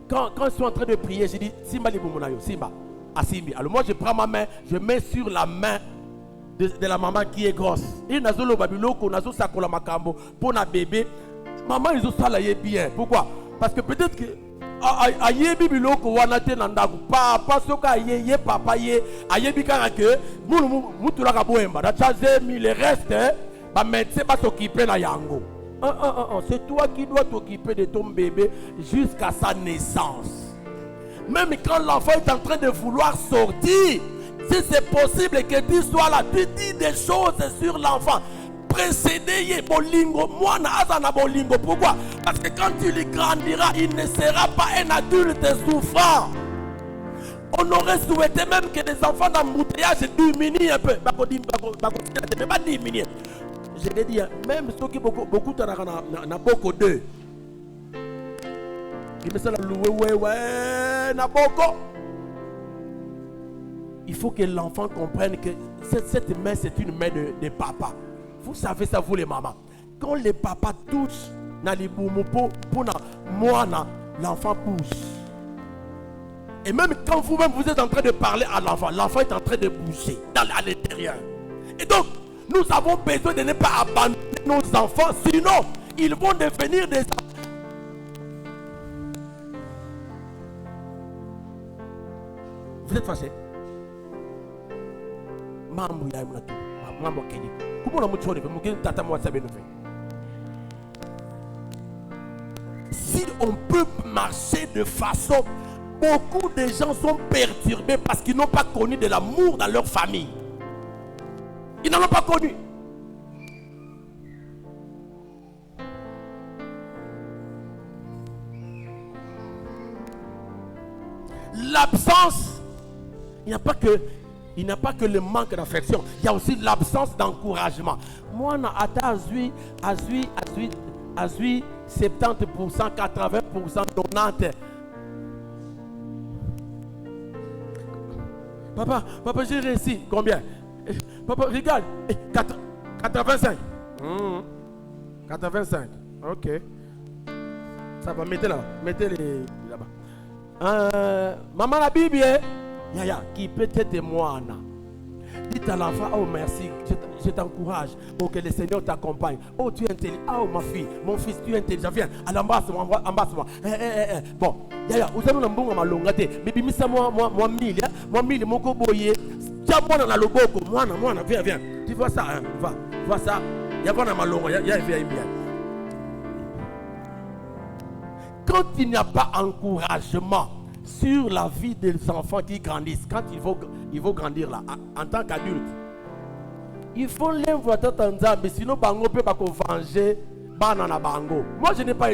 quand ils sont en train de prier, je dis Simba Libumonayo, Simba, Asimbi. Alors moi je prends ma main, je mets sur la main de la maman qui est grosse. Et Nazolo Babiloko, Nazo Sakola Makambo, pour un bébé, maman ils ont ça là bien. Pourquoi? Parce que peut-être que ayebi biloko wana te na ndaku papa soka ye papa ye ayebi kaka ke mutu la kaboemba da chaze mi le reste ba médecin ba s'occuper na yango. C'est toi qui dois t'occuper de ton bébé jusqu'à sa naissance. Même quand l'enfant est en train de vouloir sortir, si c'est possible que tu sois là, tu dis des choses sur l'enfant. Précédé bolingo, moi na azana bolingo. Pourquoi? Parce que quand tu lui grandiras, il ne sera pas un adulte souffrant. On aurait souhaité même que les enfants d'embouteillage diminuent un peu. Mais pas diminuer. Je l'ai dit, même ceux qui beaucoup na beaucoup d'eux. Il faut que l'enfant comprenne que cette main c'est une main de papa. Vous savez ça, vous les mamans. Quand les papas touchent l'enfant pousse. Et même quand vous-même vous êtes en train de parler à l'enfant, l'enfant est en train de bouger à l'intérieur. Et donc, nous avons besoin de ne pas abandonner nos enfants, sinon ils vont devenir des enfants. Vous êtes fâché? Si on peut marcher de façon, beaucoup de gens sont perturbés parce qu'ils n'ont pas connu de l'amour dans leur famille. Ils n'en ont pas connu. L'absence, il n'y a pas que le manque d'affection, il y a aussi l'absence d'encouragement. Moi, on a atteint 70%, 80%, 90%. Papa, j'ai réussi. Combien? Papa, regarde. 85. 85. Ok. Ça va, mettez là. Mettez les là-bas. Maman la Bible, Yaya, qui peut être moi. Dites à l'enfant, oh merci, je t'encourage. Oh, que le Seigneur t'accompagne. Oh, tu es intelligent. Oh, ma fille, mon fils, tu es intelligent. Viens, allez, embrasse-moi, embrasse-moi. Bon, Yaya, vous avez un bon malongate. Mais bimisa moi, mille, mon koboye. Tiens, moi, dans la loboko, moi, viens. Tu vois ça, hein? Vois ça. Y'a pas de malongo, y'a bien. Quand il n'y a pas d'encouragement sur la vie des enfants qui grandissent, quand ils vont grandir là, en tant qu'adultes, il faut les voir en mais sinon, bango peut pas venger banana bango. Moi, je n'ai pas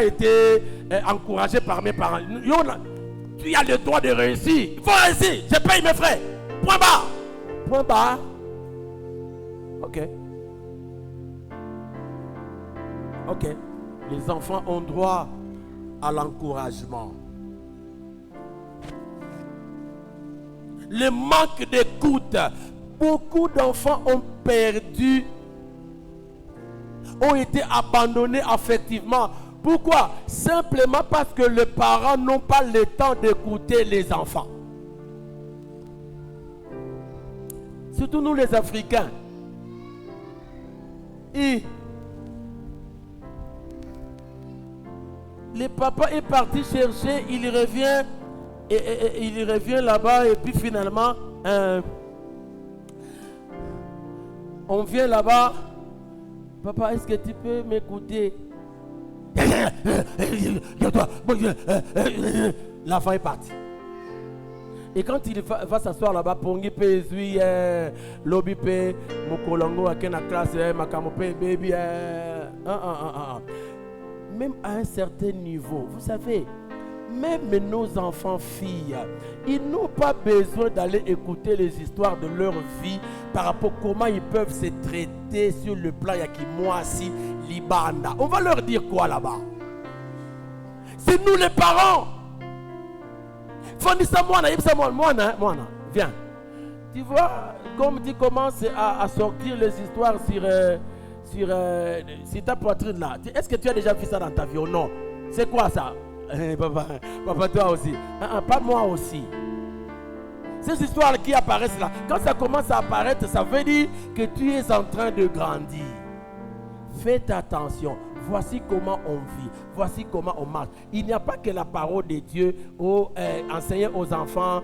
été encouragé par mes parents. Tu as le droit de réussir. Il faut réussir. Je paye mes frais. Point barre. Point barre. Ok. Les enfants ont droit à l'encouragement. Le manque d'écoute. Beaucoup d'enfants ont été abandonnés affectivement. Pourquoi? Simplement parce que les parents n'ont pas le temps d'écouter les enfants. Surtout nous les Africains. Le papa est parti chercher, il revient, et il revient là-bas, et puis finalement, on vient là-bas. Papa, est-ce que tu peux m'écouter? L'enfant est parti. Et quand il va s'asseoir là-bas, Pongi pe zui lobby pe mokolongo akena classe makamope baby même à un certain niveau, vous savez, même nos enfants filles, ils n'ont pas besoin d'aller écouter les histoires de leur vie par rapport à comment ils peuvent se traiter sur le plan Yakimoasi, Libanda. On va leur dire quoi là-bas? C'est nous les parents. Viens. Tu vois, comme tu commences à sortir les histoires sur ta poitrine là. Est-ce que tu as déjà vu ça dans ta vie ou non? C'est quoi ça? Papa, toi aussi. Pas moi aussi. Ces histoires qui apparaissent là, quand ça commence à apparaître, ça veut dire que tu es en train de grandir. Faites attention. Voici comment on vit. Voici comment on marche. Il n'y a pas que la parole de Dieu enseigner aux enfants.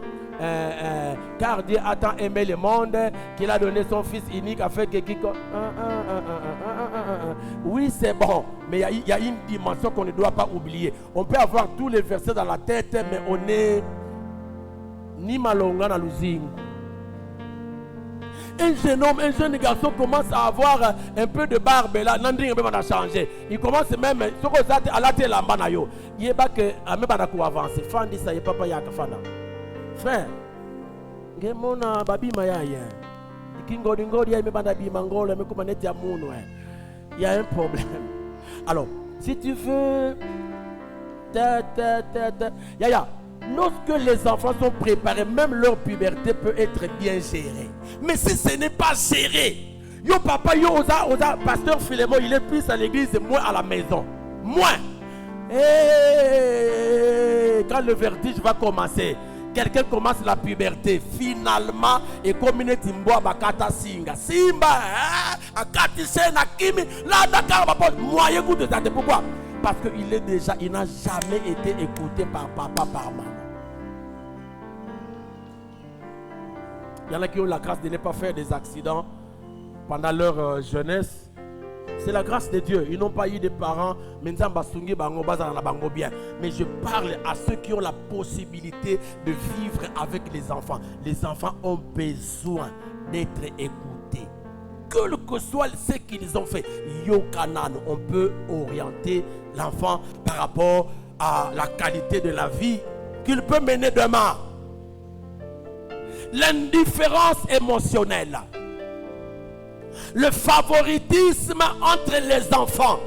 Car Dieu a tant aimé le monde qu'il a donné son Fils unique afin que quiconque... Oui, c'est bon. Mais il y a une dimension qu'on ne doit pas oublier. On peut avoir tous les versets dans la tête, mais on est ni malonga na luzingu. Un jeune homme, un jeune garçon commence à avoir un peu de barbe là, Nandring même a changé. Il commence même, ce que ça a laté la manayo. Il est pas que même pas d'accord avancer. Fan dit ça, il papa ya kafana. Frère, ngemona babi maya ya. Kingo dingo dia me banda bi mangolo me kuma net ya munu. Il y a un problème. Alors, si tu veux lorsque les enfants sont préparés, même leur puberté peut être bien gérée. Mais si ce n'est pas géré, yo papa, yo oza, pasteur Philémon, il est plus à l'église et moins à la maison. Moins. Et quand le vertige va commencer, quelqu'un commence la puberté, finalement, et comme il est timboa bakata singa. Simba, akati sena kimi, là d'accord, moyen goût de ça. Pourquoi? Parce qu'il n'a jamais été écouté par papa, par maman. Il y en a qui ont la grâce de ne pas faire des accidents pendant leur jeunesse. C'est la grâce de Dieu. Ils n'ont pas eu de parents. Mais je parle à ceux qui ont la possibilité de vivre avec les enfants. Les enfants ont besoin d'être écoutés. Quel que soit ce qu'ils ont fait, on peut orienter l'enfant par rapport à la qualité de la vie qu'il peut mener demain. L'indifférence émotionnelle, le favoritisme entre les enfants.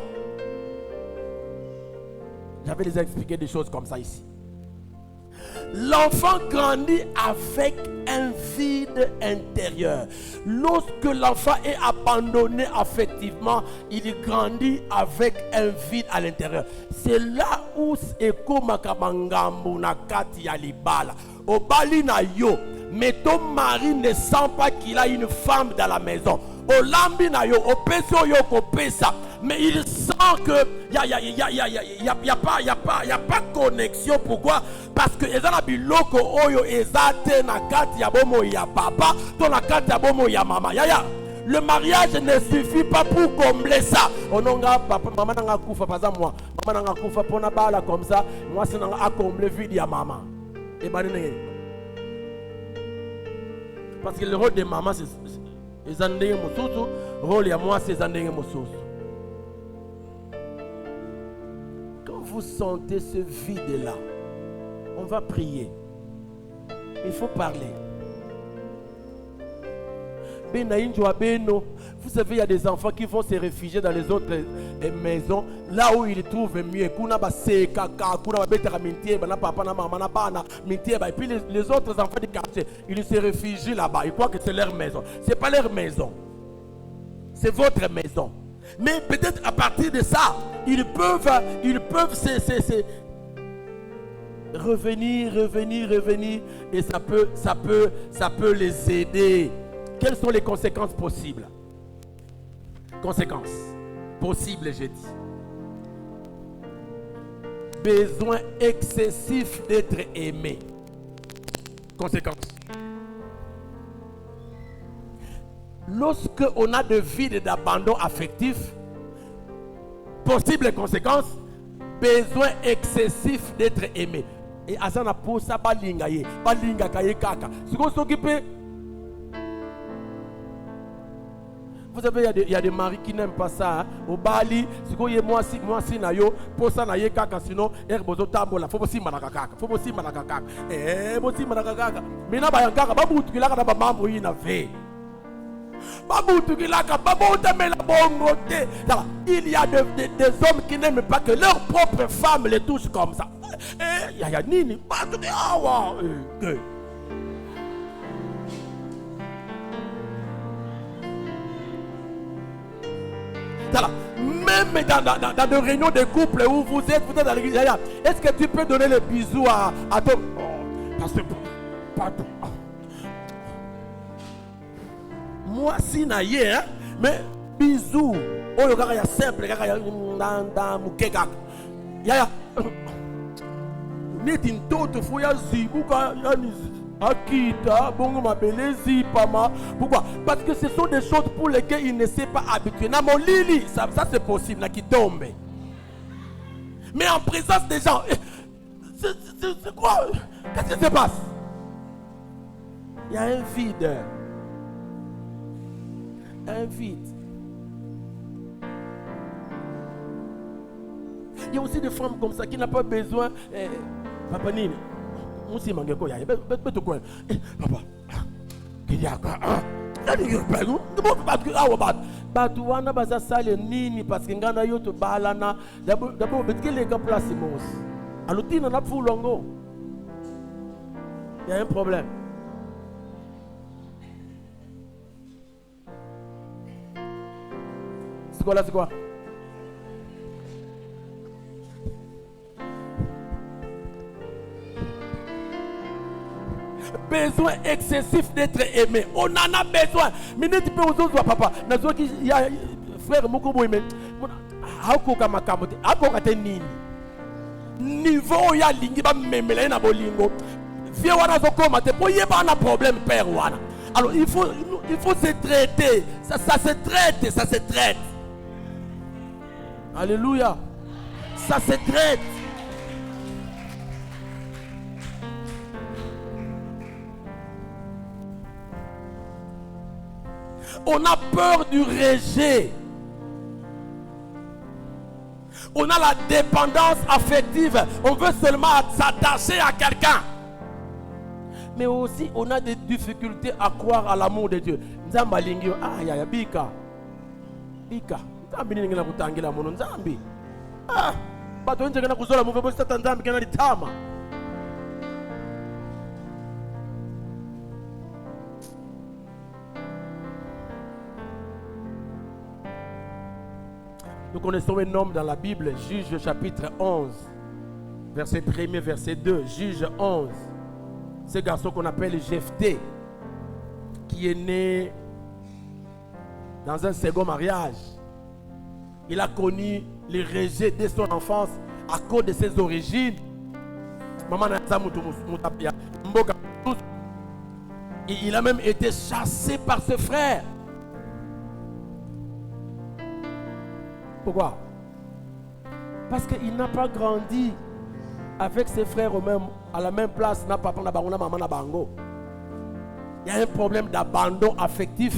J'avais déjà expliqué des choses comme ça ici. L'enfant grandit avec un vide intérieur. Lorsque l'enfant est abandonné affectivement, il grandit avec un vide à l'intérieur. C'est là où Eko Makabangambu Nakati Alibala. Obali na yo, mais ton mari ne sent pas qu'il a une femme dans la maison. Olambi na yo, opeso yo kopesa. Mais il sent que il y a pas connexion. Pourquoi? Parce que ezana biloko oyo ezate na kati ya bomo ya papa, to na kati ya bomo ya mama. Le mariage ne suffit pas pour combler ça. Ononga papa, maman nanga kufa par exemple moi. Maman nanga kufa pona bala comme ça, moi c'est nanga a combler vide ya maman. Et banene. Parce que le rôle de maman c'est ezandenge mususu, rôle ya moi c'est ezandenge mususu. Vous sentez ce vide-là, on va prier. Il faut parler. Vous savez, il y a des enfants qui vont se réfugier dans les autres maisons, là où ils trouvent mieux. Et puis les autres enfants du quartier, ils se réfugient là-bas. Ils croient que c'est leur maison. Ce n'est pas leur maison. C'est votre maison. Mais peut-être à partir de ça, ils peuvent revenir et ça peut les aider. Quelles sont les conséquences possibles? Conséquences possibles, j'ai dit. besoin excessif d'être aimé. Conséquence. Lorsque on a de vide et d'abandon affectif, possible conséquence, besoin excessif d'être aimé. Et Asana pour ça, balinga kaye kaka. Ce qu'on s'occupe. Vous savez, il y a des maris qui n'aiment pas ça. Hein? Au Bali, si vous avez moi si na yo, pour ça na ye kaka, sinon bozo tambola. Faut aussi malakaka. Faut aussi malakaka. Bosi malakaka. Mais na ba yankaka, ba butu kilaka na ba mambo yi na fe. Ba butu kilaka, ba butu me la bongo te. Il y a des hommes qui n'aiment pas que leur propre femme les touche comme ça. Ya nini, ba tu de awa. Même dans des réunions de couple où vous êtes dans l'église, est-ce que tu peux donner le bisou à ton... Parce que... Moi, si naïe, hein, mais bisou. Oh, le gars, il y a simple, il y a dans Mukegak. Il y a... Net in toto, faut y a zibuka, y a Akita, bongo ma belezi, pama. Pourquoi? Parce que ce sont des choses pour lesquelles il ne s'est pas habitué. Na mon lili, ça c'est possible, na qui tombe. Mais en présence des gens, c'est quoi? Qu'est-ce qui se passe? Il y a un vide. Un vide. Il y a aussi des femmes comme ça qui n'ont pas besoin. Papa Nini. Musi mangeko ya beto ko papa kiyaka nani yopelu ndimo batku awo batu wana baza sale nini parce que ngana yo to balana d'abord betkele ka place mos alutina na fulongo. Il y a un problème. C'est quoi? Besoin excessif d'être aimé. On en a besoin. Mais ne tu peux aussi papa. Il y a frère Mokobo mais hakoka makamote. Hakoka te nini. Niveau ya lingi ba memela na bolingo. Vie wana zokoma te boye ba na problème père wana. Alors il faut se traiter. Ça se traite. Alléluia. Ça se traite. On a peur du rejet. On a la dépendance affective. On veut seulement s'attacher à quelqu'un. Mais aussi, on a des difficultés à croire à l'amour de Dieu. Nzambi bika. Nzambi ningena kutangira mono Nzambi. Bato nje kana kuzola mu vebo sata Nzambi kana litama. Nous connaissons un homme dans la Bible, Juge chapitre 11, verset 1er, verset 2, Juge 11. Ce garçon qu'on appelle Jephthé, qui est né dans un second mariage. Il a connu le rejet de son enfance à cause de ses origines. Il a même été chassé par ses frères. Pourquoi? Parce qu'il n'a pas grandi avec ses frères à la même place. Il y a un problème d'abandon affectif.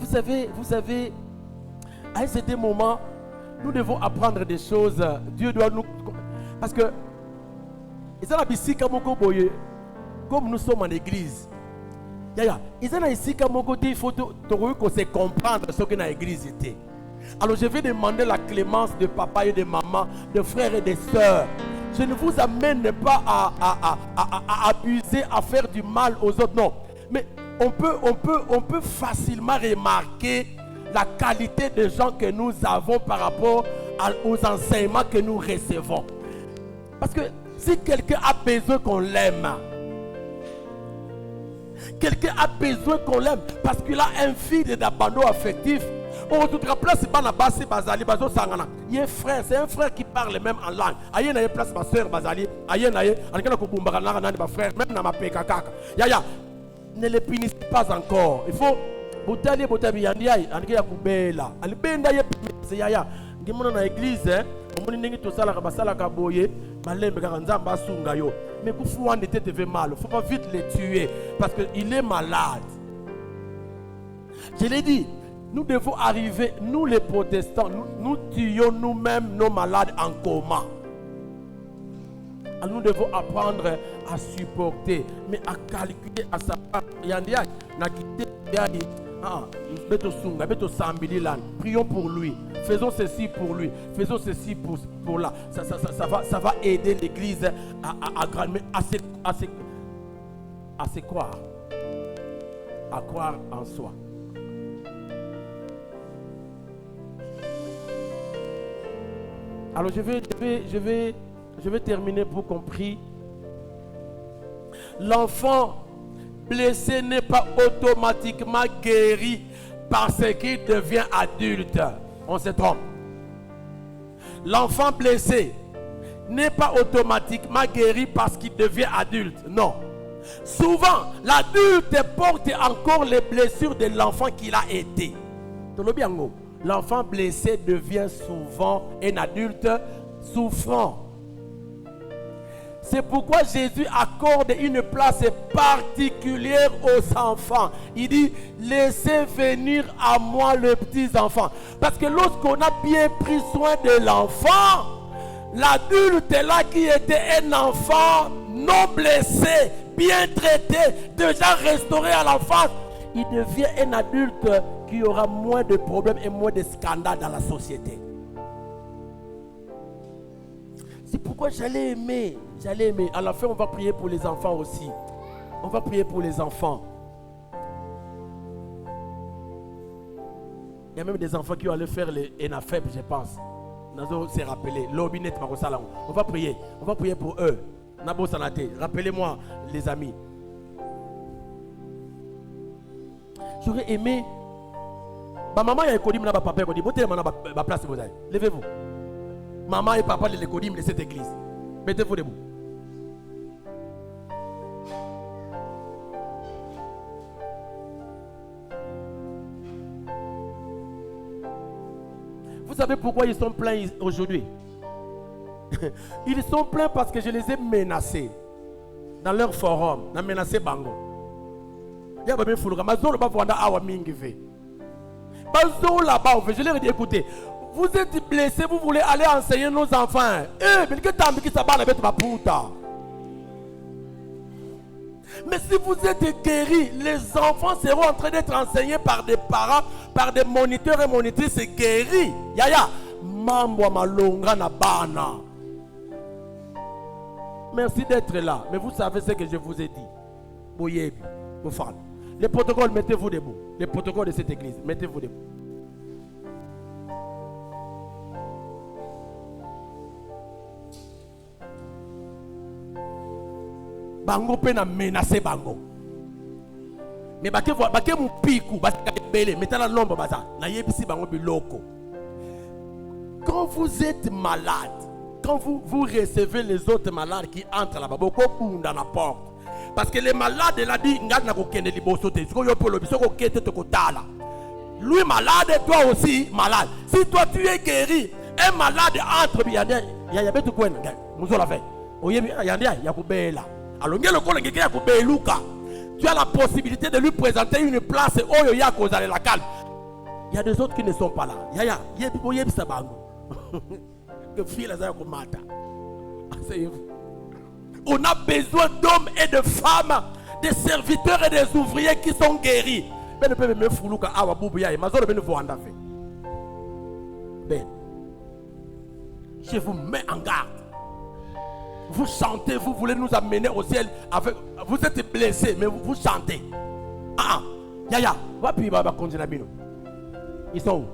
Vous savez, à un certain moment, nous devons apprendre des choses. Dieu doit nous... Parce que, comme nous sommes en église, il faut qu'on se comprendre ce que l'église était. Alors je vais demander la clémence de papa et de maman, de frères et de sœurs. Je ne vous amène pas à abuser, à faire du mal aux autres, non. Mais on peut facilement remarquer la qualité des gens que nous avons par rapport aux enseignements que nous recevons. Parce que si quelqu'un a besoin qu'on l'aime, Quelqu'un a besoin qu'on l'aime parce qu'il a un vide d'abandon affectif. On te place Banabasi Bazali Bazo Sangana. Il est frère, c'est un frère qui parle même en langue. Aïe na place ma soeur Bazali. Aïe na ankana ko bumbara na frère même na ma pekaka. Yaya. Ne le punissez pas encore. Il faut botali botabi yandiai ankia kubela. Alibenda ye c'est yaya. Ngimona na église omoni ndingi to sala ka basala ka boye malembe ka nzamba sunga yo. Mais Koufouan était devait mal. Il ne faut pas vite le tuer parce qu'il est malade. Je l'ai dit, nous devons arriver, nous les protestants, nous tuons nous-mêmes nos malades en coma. Alors nous devons apprendre à supporter, mais à calculer, à savoir. Prions pour lui. Faisons ceci pour lui. Faisons ceci pour là. Ça va aider l'église à grandir, à se croire. À croire en soi. Alors je vais terminer pour qu'on prie. L'enfant blessé n'est pas automatiquement guéri parce qu'il devient adulte. On se trompe. L'enfant blessé n'est pas automatiquement guéri parce qu'il devient adulte. Non. Souvent, l'adulte porte encore les blessures de l'enfant qu'il a été. L'enfant blessé devient souvent un adulte souffrant. C'est pourquoi Jésus accorde une place particulière aux enfants. Il dit, laissez venir à moi les petits enfants. Parce que lorsqu'on a bien pris soin de l'enfant, l'adulte là qui était un enfant non blessé, bien traité, déjà restauré à l'enfance, il devient un adulte qui aura moins de problèmes et moins de scandales dans la société. C'est pourquoi j'allais aimer. À la fin, on va prier pour les enfants aussi. On va prier pour les enfants. Il y a même des enfants qui vont aller faire les ENAFEP, je pense. Nazo s'est rappelé. On va prier. On va prier pour eux. Nabo Sanate. Rappelez-moi, les amis. J'aurais aimé. Maman, il y a un codim là, papa, il dit, place, levez-vous. Maman et papa, les codim de cette église. Mettez-vous debout. Vous savez pourquoi ils sont pleins aujourd'hui? Ils sont pleins parce que je les ai menacés dans leur forum. Ils ont menacé Bango. Je leur ai dit, écoutez, vous êtes blessés, vous voulez aller enseigner nos enfants. Mais si vous êtes guéris, les enfants seront en train d'être enseignés par des parents, par des moniteurs et monitrices guéris. Yaya, mambo malonga na bana. Merci d'être là. Mais vous savez ce que je vous ai dit. Boyebi, Bofan. Les protocoles, mettez-vous debout. Les protocoles de cette église, mettez-vous debout. Bango pena menacé Bango. Mais baké mon piku, baké belé, mettez la nombre baza. Na yebisi Bango biloko. Quand vous êtes malade, quand vous recevez les autres malades qui entrent là-bas, beaucoup dans la porte. Parce que les malades, il a dit, lui malade, toi aussi malade. Si toi tu es guéri, un malade entre, il y a tout quoi. Nous avons fait. Tu as la possibilité de lui présenter une place. Il y a des autres qui ne sont pas là. On a besoin d'hommes et de femmes, des serviteurs et des ouvriers qui sont guéris. Je vous mets en garde. Vous chantez, vous voulez nous amener au ciel. Vous êtes blessés, mais vous chantez. Yaya, ils sont où?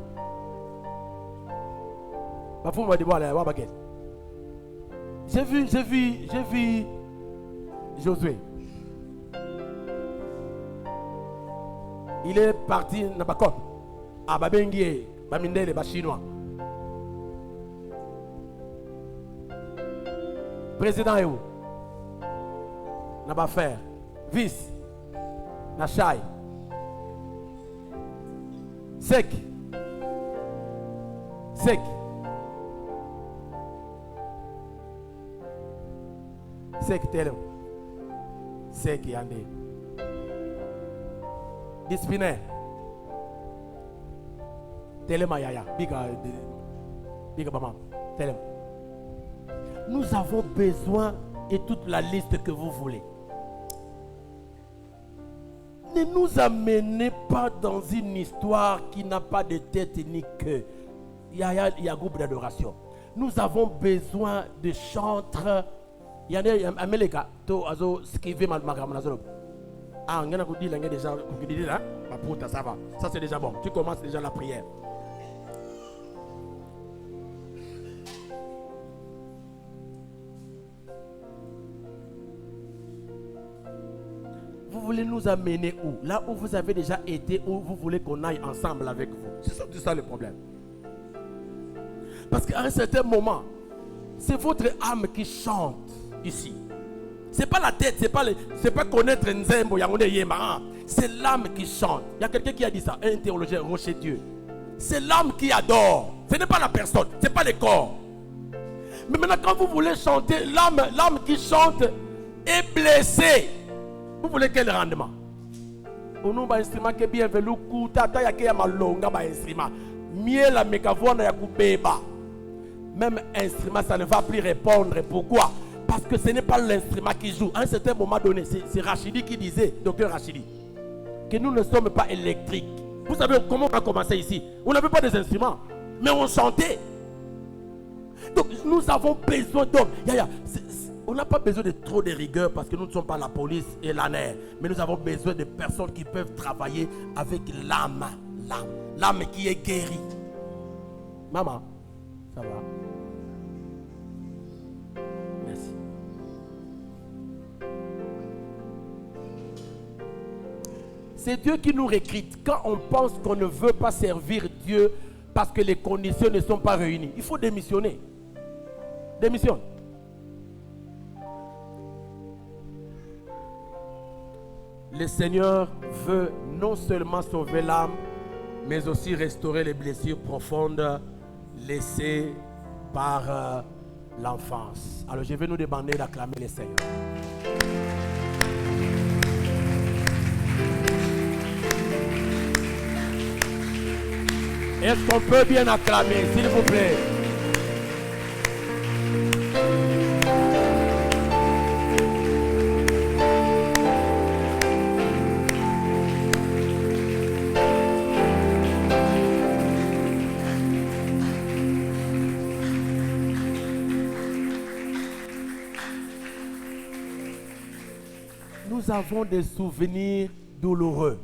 J'ai vu Josué. Il est parti na bakop. Ah babengi bamindele ba chinois. Président est où? Na ba faire. Vice. Na chai. Sec. Sec. Sec tele. Sec yande. Disciplinaire. Telema yaya. Biga bama. Telema. Nous avons besoin de toute la liste que vous voulez. Ne nous amenez pas dans une histoire qui n'a pas de tête ni queue. Il y a un groupe d'adoration. Nous avons besoin de chantres. Il y a un Américain qui a mal. Ah, on a dit déjà, ça va. Ça c'est déjà bon. Tu commences déjà la prière. Vous voulez nous amener où? Là où vous avez déjà été, où vous voulez qu'on aille ensemble avec vous. C'est ça le problème. Parce qu'à un certain moment, c'est votre âme qui chante ici. C'est pas la tête, c'est pas connaître Nzembo, c'est l'âme qui chante. Il y a quelqu'un qui a dit ça, un théologien, Rocher Dieu. C'est l'âme qui adore. Ce n'est pas la personne, ce n'est pas le corps. Mais maintenant, quand vous voulez chanter, l'âme qui chante est blessée. Vous voulez quel rendement? On a un instrument qui est bien velu, tata ya ke ya malonga ba instrument. Mieux la mécavoine ya kubeba. Même instrument, ça ne va plus répondre. Pourquoi? Parce que ce n'est pas l'instrument qui joue. À un certain moment donné, c'est Rachidi qui disait, docteur Rachidi, que nous ne sommes pas électriques. Vous savez comment on a commencé ici? On n'avait pas des instruments, mais on chantait. Donc nous avons besoin d'hommes. On n'a pas besoin de trop de rigueur parce que nous ne sommes pas la police et l'ANER. Mais nous avons besoin de personnes qui peuvent travailler avec l'âme. L'âme qui est guérie. Maman, ça va? Merci. C'est Dieu qui nous recrute. Quand on pense qu'on ne veut pas servir Dieu parce que les conditions ne sont pas réunies, il faut démissionner. Démissionne. Le Seigneur veut non seulement sauver l'âme, mais aussi restaurer les blessures profondes laissées par l'enfance. Alors je vais nous demander d'acclamer le Seigneur. Est-ce qu'on peut bien acclamer, s'il vous plaît? Nous avons des souvenirs douloureux.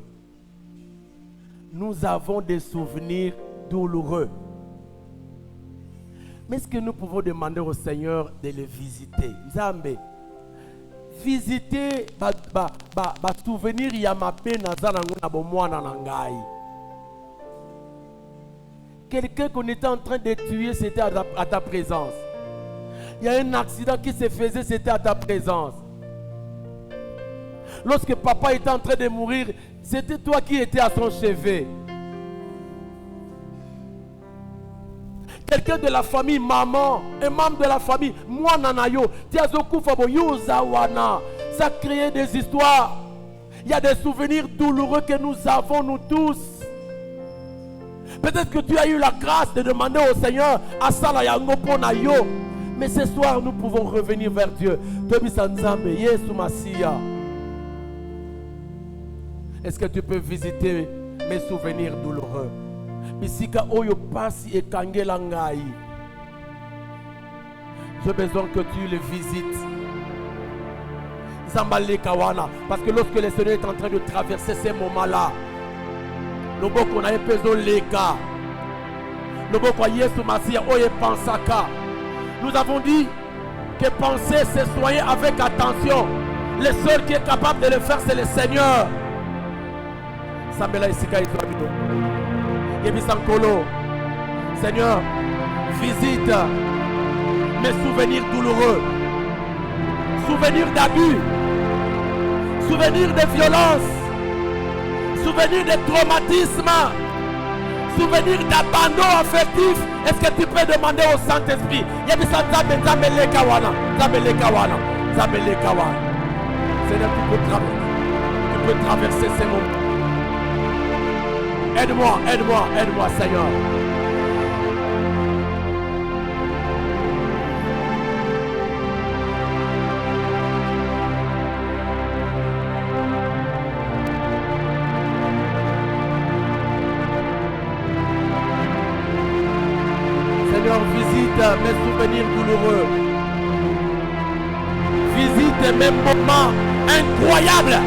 Nous avons des souvenirs douloureux. Mais est-ce que nous pouvons demander au Seigneur de les visiter? Zambé, visiter souvenir yamape nazananguna bomwana nangai. Quelqu'un qu'on était en train de tuer, c'était à ta présence. Il y a un accident qui se faisait, c'était à ta présence. Lorsque papa était en train de mourir, c'était toi qui étais à son chevet. Quelqu'un de la famille, maman, un membre de la famille, moi nanayo, ça crée des histoires. Il y a des souvenirs douloureux que nous avons, nous tous. Peut-être que tu as eu la grâce de demander au Seigneur à Sala Yango Ponayo. Mais ce soir, nous pouvons revenir vers Dieu. Est-ce que tu peux visiter mes souvenirs douloureux? Bisika oyo pasi e kangela ngai. J'ai besoin que tu le visites. Zambale kawana. Parce que lorsque le Seigneur est en train de traverser ces moments-là, nous avons un peu leka. Nous avons Yesu Masia oye pensaka. Nous avons dit que penser, c'est soigner avec attention. Le seul qui est capable de le faire, c'est le Seigneur. Seigneur, visite mes souvenirs douloureux, souvenirs d'abus, souvenirs de violence, souvenirs de traumatisme, souvenirs d'abandon affectif. Est-ce que tu peux demander au Saint-Esprit? Seigneur, tu peux traverser ces moments. Aide-moi, Seigneur. Seigneur, visite mes souvenirs douloureux. Visite mes moments incroyables.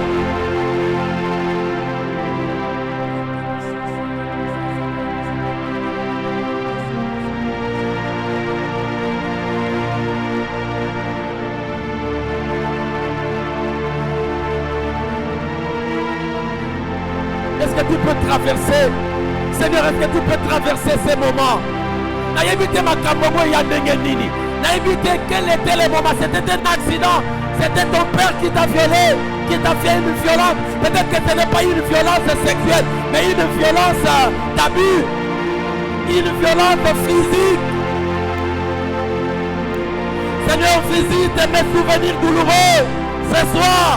Est-ce que tu peux traverser? Seigneur, est-ce que tu peux traverser ces moments? Quel était le moment? C'était un accident. C'était ton père qui t'a violé, qui t'a fait une violence. Peut-être que ce n'est pas une violence sexuelle, mais une violence d'abus, une violence physique. Seigneur, visite mes souvenirs douloureux ce soir.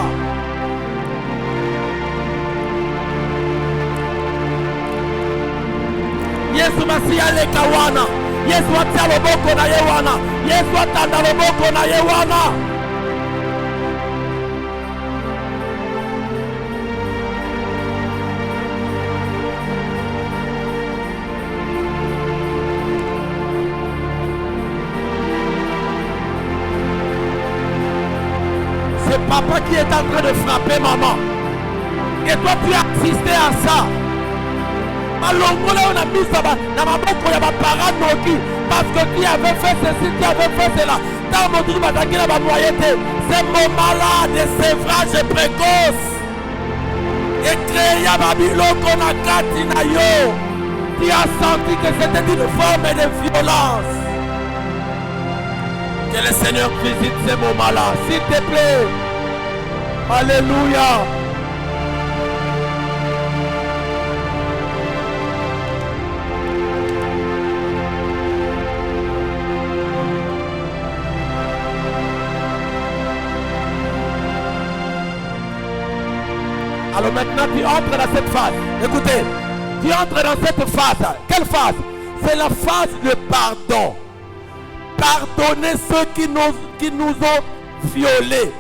Yesu Masiya le kawana. Yesu atia loboko na ye wana. Yesu atanda loboko na ye wana. C'est papa qui est en train de frapper maman. Et toi tu as assisté à ça. Parce que qui avait fait ceci, qui avait fait cela. C'est mon malade de sévrage précoce. Et créé à Babylone qu'on a Katinayo. Qui a senti que c'était une forme de violence. Que le Seigneur visite ces moments-là, s'il te plaît. Alléluia. Alors maintenant tu entres dans cette phase. Écoutez, tu entres dans cette phase. Quelle phase? C'est la phase de pardon. Pardonner ceux qui nous ont violés,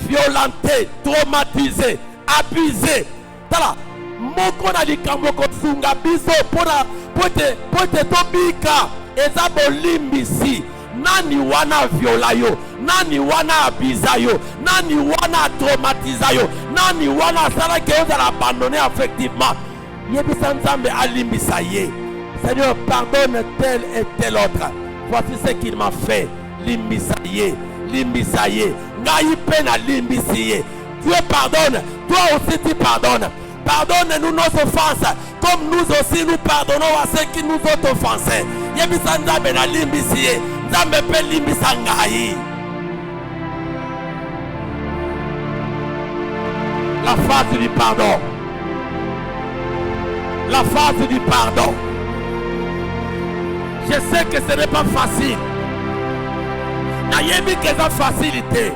violentés, traumatisés, abusés. Tala, moko na likambo ko sunga biso pote tobika eza bolimbisi. Nani wana viola yo, nani wana abiza yo, nani wana traumatiza yo, nani wana sala ke on a abandonné affectivement. Yebisa Nzambe alimbisa ye. Seigneur, pardonne tel et tel autre. Voici ce qu'il m'a fait. Limbisa ye, limbisa ye. Ngai pena limbisi ye. Dieu pardonne, toi aussi tu pardonnes. Pardonne-nous nos offenses, comme nous aussi nous pardonnons à ceux qui nous ont offensés. Yebisa Nzambe na limbisi ye. Nzambe pe limbisa ngai. La phase du pardon. La phase du pardon. Je sais que ce n'est pas facile. N'ayez que la facilité.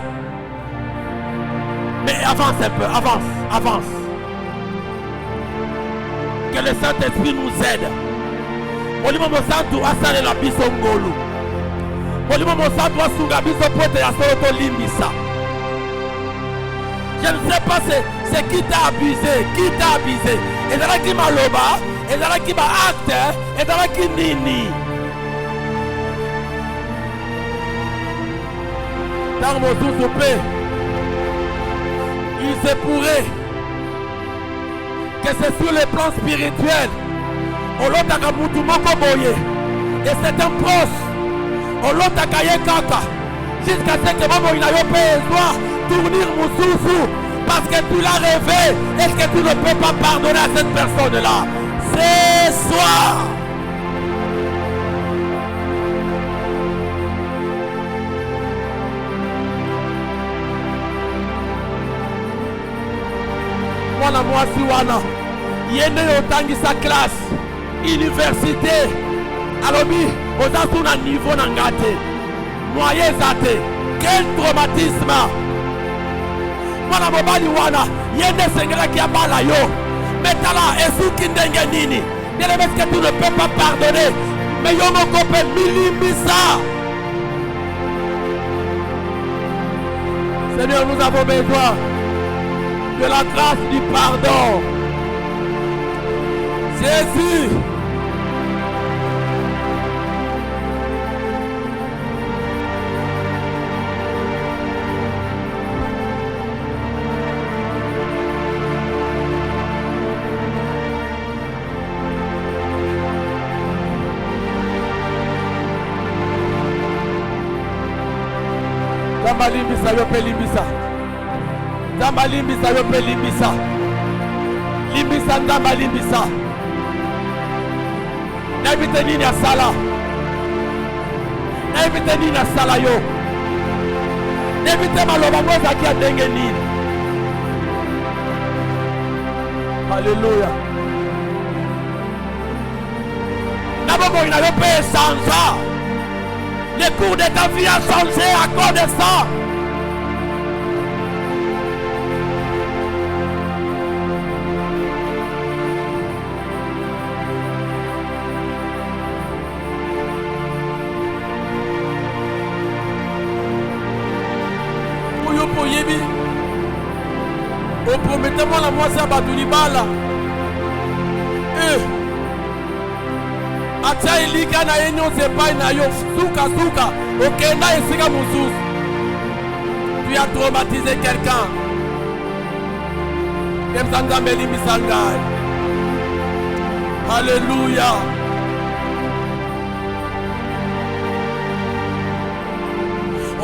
Mais avance un peu, avance. Que le Saint-Esprit nous aide. Olimo mosantu asale la biso ngolu. Olimo mosantu asunga biso pote ya solo limbisa. Je ne sais pas c'est qui t'a abusé, Et dans la qui m'a loba, et dans la qui m'a acte, et dans la qui nini. Dans mon sous-soupé, il se pourrait que c'est sur le plan spirituel. Olotaka mutu moko boye. Et c'est un proche. Olotaka ye kaka. Jusqu'à ce que maman inayo pe soit tournir mususu. parce que tu l'as rêvé. Est-ce que tu ne peux pas pardonner à cette personne-là? Ce soir. Mwana mwasi wana yende otangisa classe université alobi oza tuna niveau na ngate moyen zate. Quel traumatisme! Mwana mobali wana yende sengelaki ya bala yo metala esuki ndenge nini. Bien aimé, est-ce que tu ne peux pas pardonner? Mais yo moko pe milimbisa. Seigneur, nous avons besoin de la grâce du pardon. Jésus. Zamba limbisa yo pe limbisa. Zamba limbisa yo pe limbisa. Limbisa nzamba limbisa. N'invite nini asala. N'invite nini asala yo. N'invite maloba ngoza ki ndenge nini. Alléluia. D'abord il n'avait pas changé. Le cours de ta vie a changé à cause de ça. Pour Yebi, promettez-moi la moitié à Batulibala. Atia ilika na yenyo sepai na yo suka suka okenda esika mususu. Tu as traumatisé quelqu'un. Alléluia.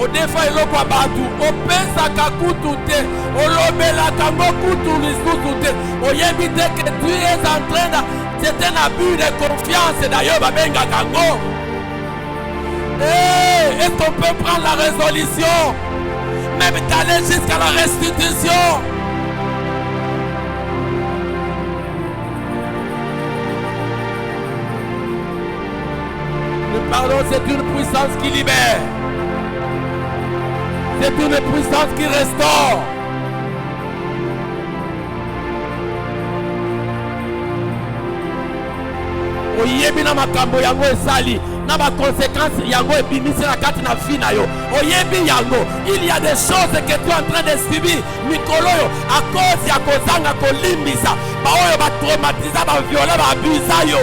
Odefa eloko abatu opesaka kutu te olobelaka ngo kutu lisusu te oyebi te que tu es en train de c'est un abus de confiance d'ailleurs babenga kango. Est-ce qu'on peut prendre la résolution même d'aller jusqu'à la restitution? Le pardon, c'est une puissance qui libère. C'est une puissance qui restaure. Oyebi na makambo yango esali na ba conséquences yango ebimisi na kati na vie na yo. Oyebi yango, il y a des choses que tu es en train de subir mikolo yo à cause ya kozanga kolimbisa ba oyo ba traumatiser ba violer ba abuser yo.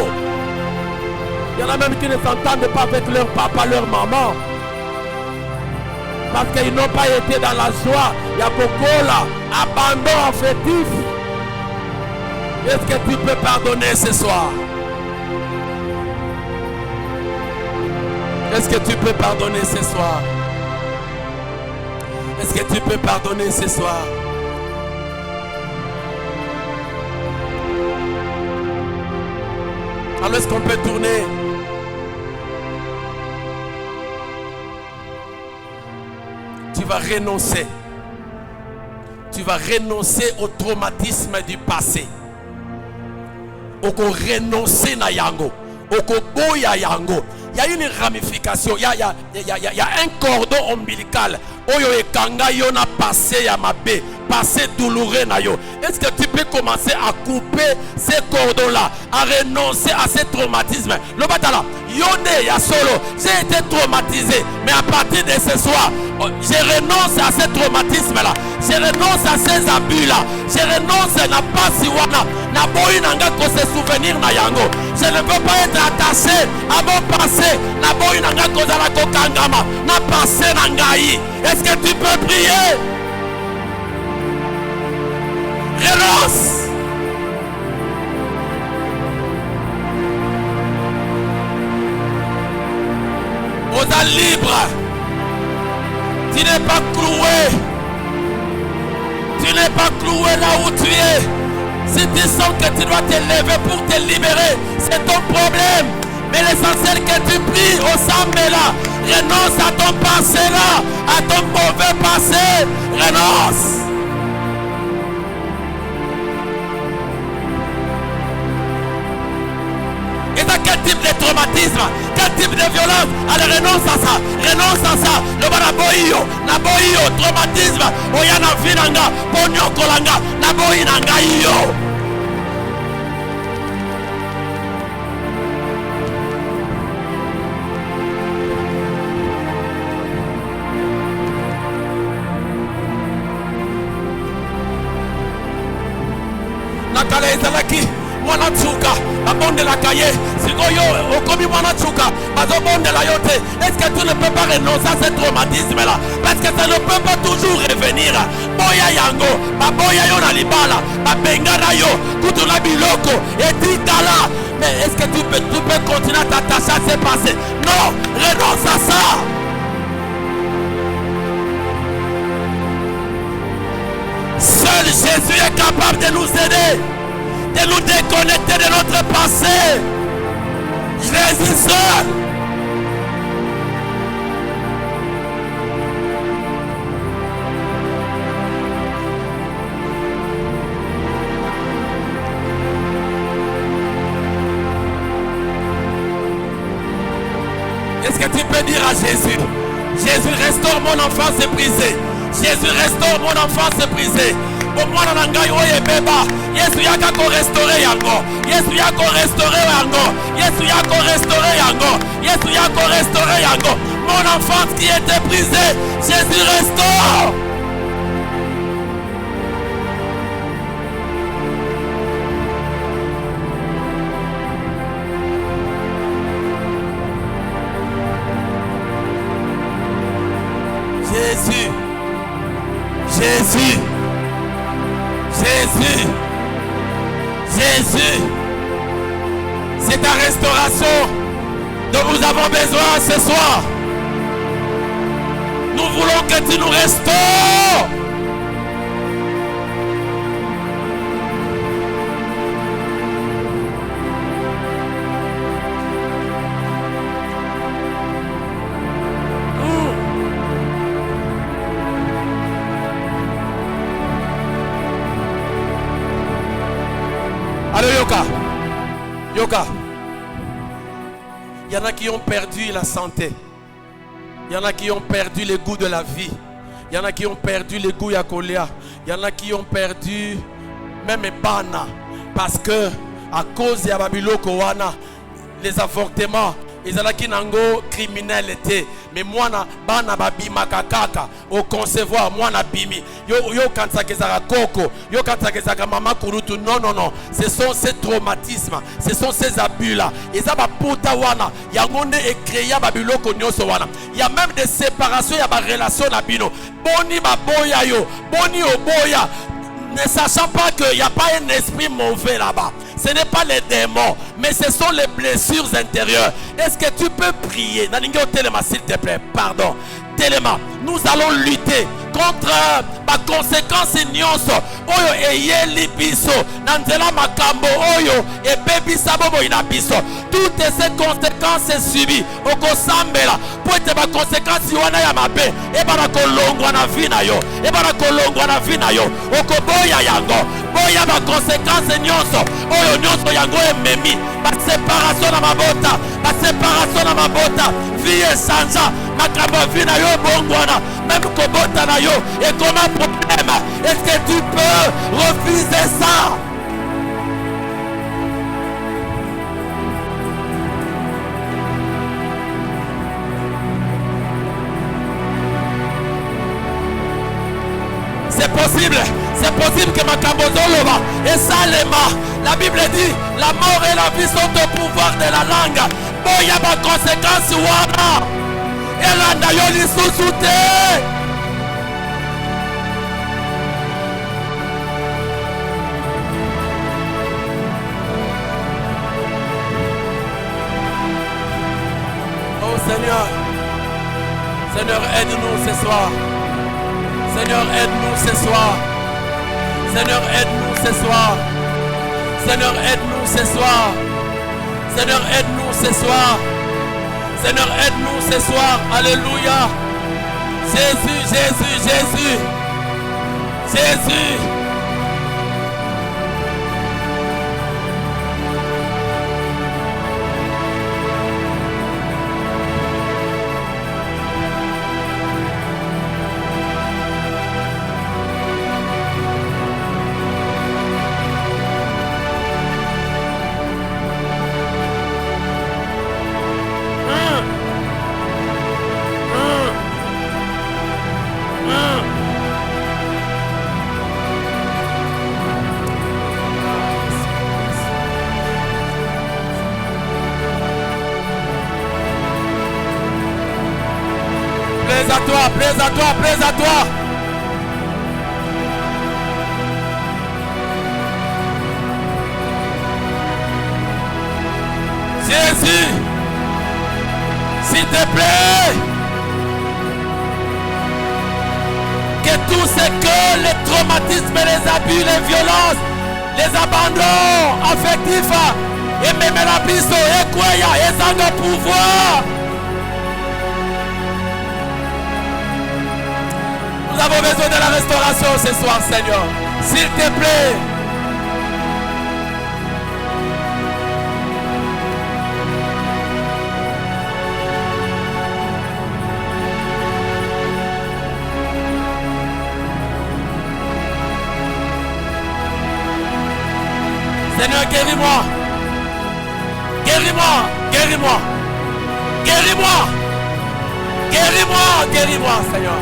Il y en a même qui ne s'entendent pas avec leur papa, leur maman. Parce qu'ils n'ont pas été dans la joie. Il y a beaucoup là, abandon affectif. Est-ce que tu peux pardonner ce soir? Est-ce que tu peux pardonner ce soir? Est-ce que tu peux pardonner ce soir? Alors est-ce qu'on peut tourner? Tu vas renoncer. Tu vas renoncer au traumatisme du passé. Oko renoncer na yango. Oko boya yango. Il y a une ramification. Il y a un cordon ombilical. Oyo ekanga yo na passé ya mabe. Passé douloureux na yo. Est-ce que tu peux commencer à couper ces cordons-là, à renoncer à ces traumatismes? Le batala, yone ya solo, j'ai été traumatisé, mais à partir de ce soir, je renonce à ces traumatismes-là, je renonce à ces abus-là, je renonce na pasiwana, na boyi nanga ko se souvenir na yango. Je ne peux pas être attaché à mon passé, na boyi nanga ko zala ko kangama, na passé na ngai. Est-ce que tu peux prier? Renonce. Vous êtes libre. Tu n'es pas cloué. Tu n'es pas là où tu es. Si tu sens que tu dois te lever pour te libérer, c'est ton problème. Mais l'essentiel que tu pries au Sambé là, renonce à ton passé là, à ton mauvais passé, renonce. Et dans quel type de traumatisme, quel type de violence, allez renonce à ça, renonce à ça. Le banaboyo, naboyo, traumatisme, oyana vinanga, ponyo kolanga, naboyi nanga yo. Nakale ezalaki mwana tsuka babondela kaye sikoyo okomi mwana tsuka bazobondela yo te. Est-ce que tu ne peux pas renoncer à ce traumatisme là? Parce que ça ne peut pas toujours revenir. Boya yango baboya yo na libala babengana yo kutuna biloko etikala. Mais est-ce que tu peux continuer à t'attacher à ce passé? Non, renonce à ça. Seul Jésus est capable de nous aider, de nous déconnecter de notre passé. Jésus seul. Est-ce que tu peux dire à Jésus, Jésus restaure mon enfance brisée. Jésus restaure mon enfance brisée. Pour moi, Yesu yaka ko restaurer yango. Yesu yako restaurer yango. Yesu yako restaurer yango. Yesu yako restaurer yango. Mon enfance qui était brisée, Jésus restaure. Jésus. Jésus. Jésus. Jésus. C'est ta restauration dont nous avons besoin ce soir. Nous voulons que tu nous restaures. Allez, Yoka. Il y en a qui ont perdu la santé. Il y en a qui ont perdu le goût de la vie. Il y en a qui ont perdu le goût yakolia. Il y en a qui ont perdu même bana. Parce que à cause de Babiloko wana, les avortements, ils ont qui nango criminalité. Mais moi na bana babima kakaka au concevoir moi na bimi. Yo kansa kezaka koko, yo kansa kezaka mama kurutu. Non. Ce sont ces traumatismes, ce sont ces abus là. Et ça va pota wana. Yangonde et créé babiloko nyoso wana. Il y a même des séparations, il y a des relations na bino. Boni baboya yo, boni oboya. Ne sachant pas qu'il n'y a pas un esprit mauvais là-bas. Ce n'est pas les démons, mais ce sont les blessures intérieures. Est-ce que tu peux prier? Naningo Telema, s'il te plaît, pardon. Telema, nous allons lutter contre ma conséquence nyonso oyo eyeli biso nanzela makambo oyo ebebi sabobo ina biso. Toutes ces conséquences subies okosambela po ete ba conséquences wana ya mabe ebana kolongwa na vie na yo, ebana kolongwa na vie na yo, okoboya yango. Boya ba conséquences nyonso oyo nyonso yango ememi ba séparation na mabota, ba séparation na mabota, vie esanja makambo vie na yo bongwana, même kobota na yo et comme un problème. Est-ce que tu peux refuser ça? C'est possible que makambo zoloba et salema. La Bible dit la mort et la vie sont au pouvoir de la langue. Boya ba conséquence wana elanda yo lisusu te. Oh Seigneur, aide-nous ce soir. Seigneur, aide-nous ce soir. Seigneur, aide-nous ce soir. Seigneur, aide-nous ce soir. Seigneur, aide-nous ce soir. Seigneur, aide-nous ce soir. Alléluia. Jésus, Jésus, Jésus. Jésus. Plaise à toi, plaise à toi, plaise à toi. Jésus, s'il te plaît, que tout ce que les traumatismes, les abus, les violences, les abandons affectifs, et même la biso, et quoi, et ça pouvoir. Nous avons besoin de la restauration ce soir, Seigneur. S'il te plaît. Seigneur, guéris-moi. Guéris-moi. Guéris-moi. Guéris-moi. Guéris-moi. Guéris-moi, Seigneur.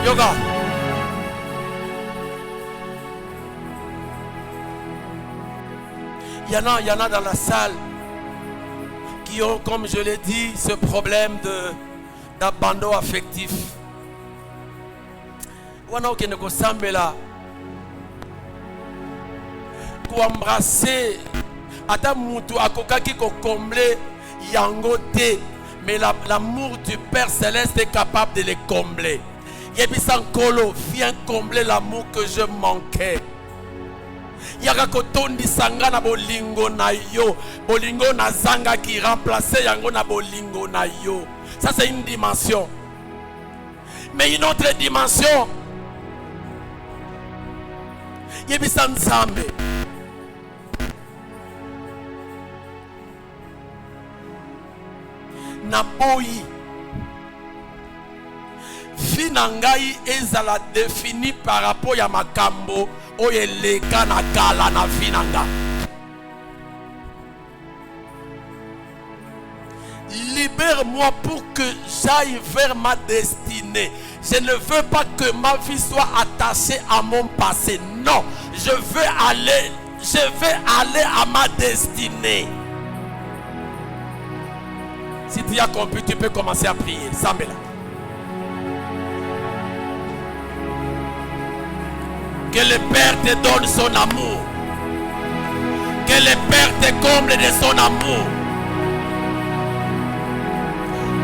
Yoga. Il y en a dans la salle qui ont, comme je l'ai dit, ce problème d'abandon affectif. Wana okende kosambela embrasser ata mutu akokaki ko combler yango te, mais l'amour du Père Céleste est capable de les combler. Yebisa Nkolo, viens combler l'amour que je manquais. Yaka kotondi sanga na bolingo na yo, bolingo na zanga qui remplaçait yango na bolingo na yo. Ça c'est une dimension. Mais une autre dimension, yebisa Nzambe. Naboyi vie na ngai ezala défini par rapport ya makambo oyo eleka na kala na vie na nga. Libère-moi pour que j'aille vers ma destinée. Je ne veux pas que ma vie soit attachée à mon passé. Non, je veux aller à ma destinée. Si tu as compris, tu peux commencer à prier. Sambela. Que le Père te donne son amour. Que le Père te comble de son amour.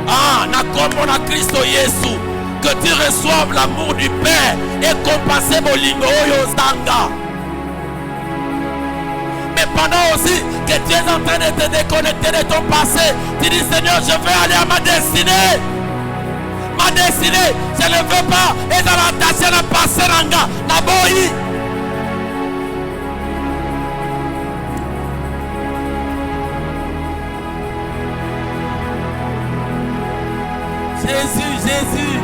Ah, na kombo na Christo Yesu. Que tu reçoives l'amour du Père et compasser bolingo oyo zanga. Mais pendant aussi que tu es en train de te déconnecter de ton passé, tu dis Seigneur, je veux aller à ma destinée. Ma destinée, je ne veux pas être attaché à la passé ranga, na boyi. Jésus, Jésus,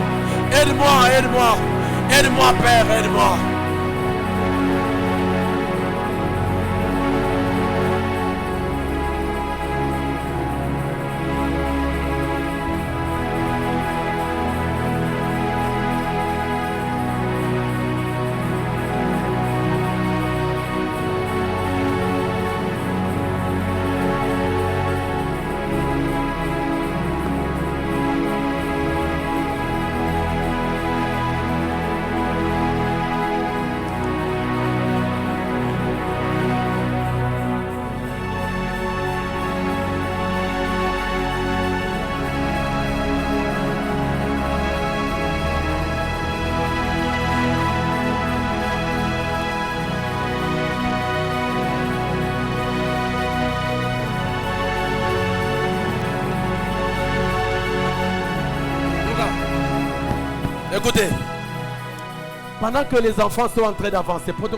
aide-moi, aide-moi, aide-moi Père, aide-moi. Écoutez, pendant que les enfants sont en train d'avancer, pendant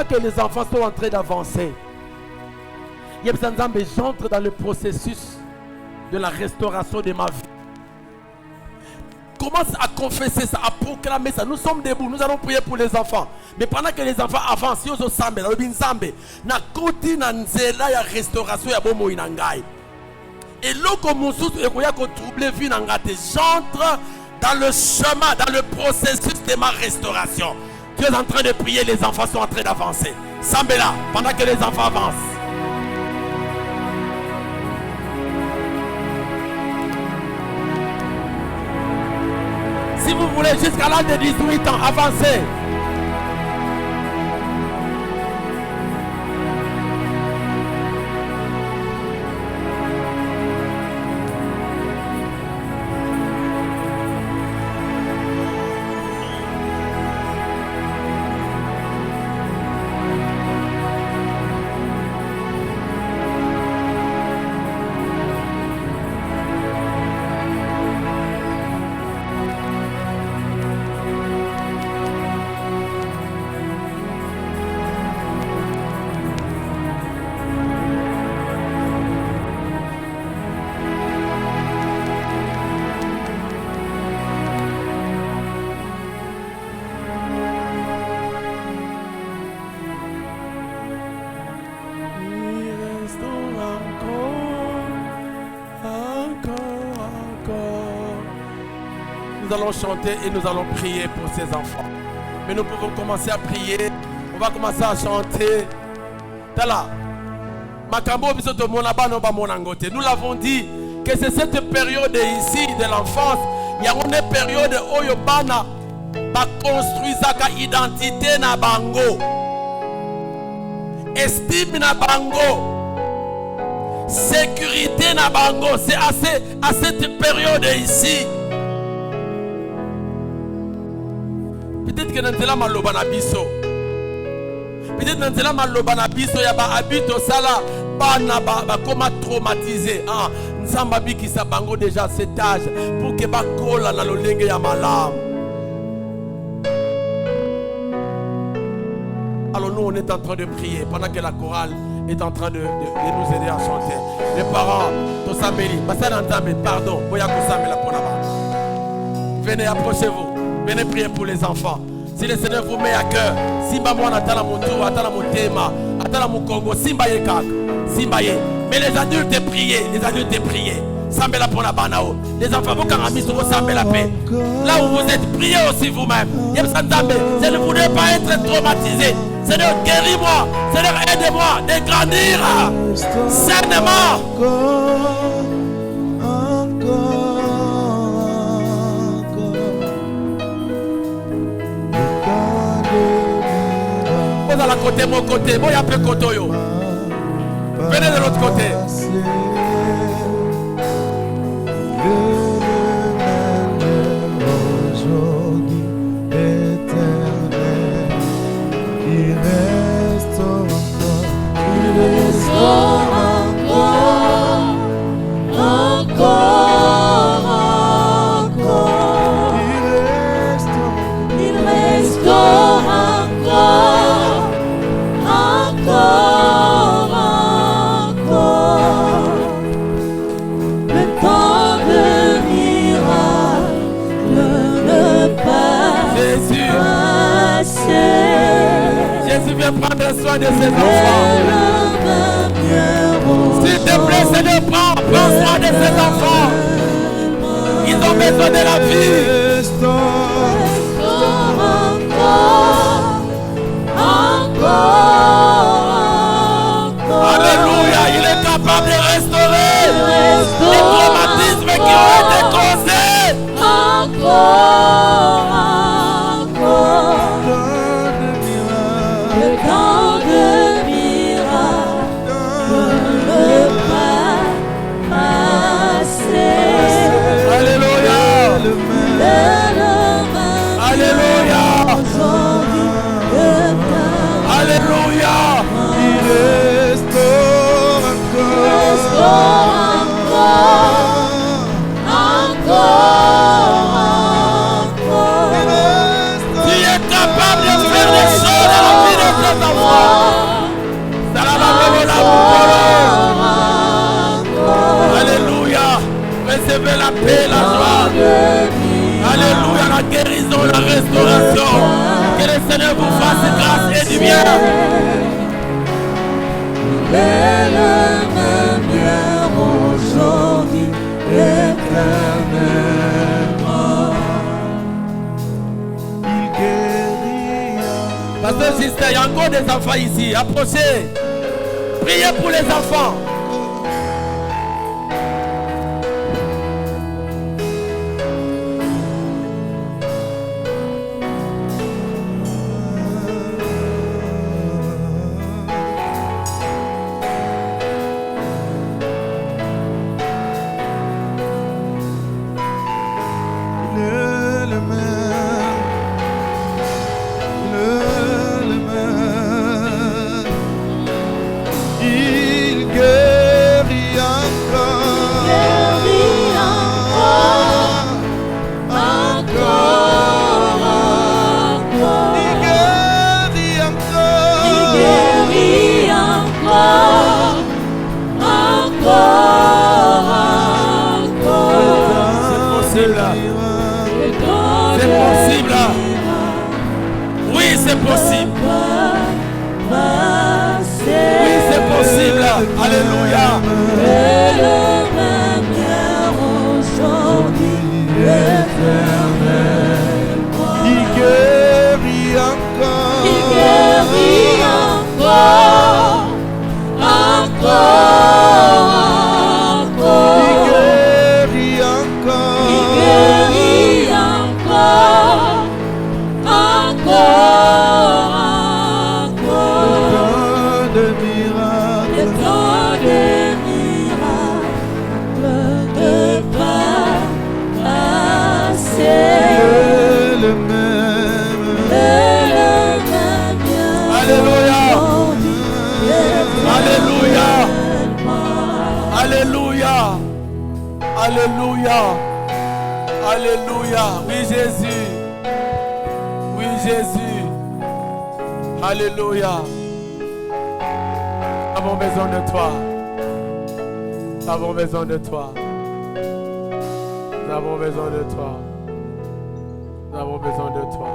que les enfants sont en train d'avancer, j'entre dans le processus de la restauration de ma vie. Commence à confesser ça, à proclamer ça. Nous sommes debout, nous allons prier pour les enfants. Mais pendant que les enfants avancent, ils ont sambe, na koti na nzela ya restauration ya bomo inangai. Et loko mususu ekoya ko troubler vie na ngate. J'entre dans le chemin, dans le processus de ma restauration. Tu es en train de prier, les enfants sont en train d'avancer. Sambe là, pendant que les enfants avancent. Si vous voulez, jusqu'à l'âge de 18 ans, avancez. Nous allons chanter et nous allons prier pour ces enfants. Mais nous pouvons commencer à prier. On va commencer à chanter. Tala. Nous l'avons dit que c'est cette période ici de l'enfance. Il y a une période où Yobana va construire sa identité na bango. Estime na bango. Sécurité na bango. C'est à cette période ici. Peut-être que Nantela maloba na biso. Peut-être Nantela maloba na biso ya ba habito sala bana ba koma traumatisé. Ah, nzamba bikisa bango déjà cet âge pour que ba kola na lolenge ya malam. Alors nous on est en train de prier pendant que la chorale est en train de nous aider à chanter. Les parents, Tosambeli, pardon, venez, approchez-vous. Venez prier pour les enfants. Si le Seigneur vous met à cœur, Simba moi atala moto, atala motema, atala mukongo, Simba ye kaka, Simba ye. Mais les adultes priez, Sambela pour la banao. Les enfants vous karamis sur Sambela paix. Là où vous êtes, priez aussi vous-même. Je ne voudrais pas être traumatisé. Seigneur, guéris-moi. Seigneur, aide-moi de grandir sainement. Vous allez à côté, mon côté. Moi, il y a peu de côté. Venez de l'autre côté. Jésus vient prendre soin de ses enfants. S'il te plaît, Seigneur, prends soin de ses enfants. Ils ont besoin de la vie. Alléluia, il est capable de restaurer les traumatismes qui ont été causés. Alléluia. Il restaure encore. nos enfants. Alléluia. Recevez la paix, la joie. Alléluia, la guérison, la restauration. Que le Seigneur vous fasse grâce et du bien. Il est le même hier, aujourd'hui, éternellement. Il guérit. Pasteur Sister, il y a encore des enfants ici. Approchez. Priez pour les enfants. Alléluia. Alléluia. Oui, Jésus. Oui, Jésus. Alléluia. Nous avons besoin de toi. Nous avons besoin de toi. Nous avons besoin de toi. Nous avons besoin de toi.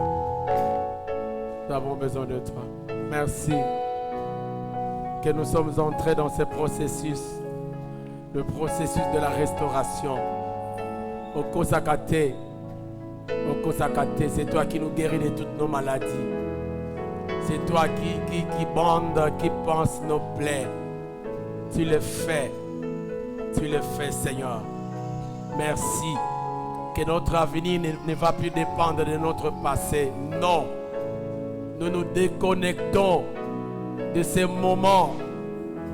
Nous avons besoin de toi. Merci que nous sommes entrés dans ce processus. Le processus de la restauration. Okosakate, c'est toi qui nous guéris de toutes nos maladies. C'est toi qui bande, qui pense nos plaies. Tu le fais, Seigneur. Merci. Que notre avenir ne va plus dépendre de notre passé. Non. Nous nous déconnectons de ces moments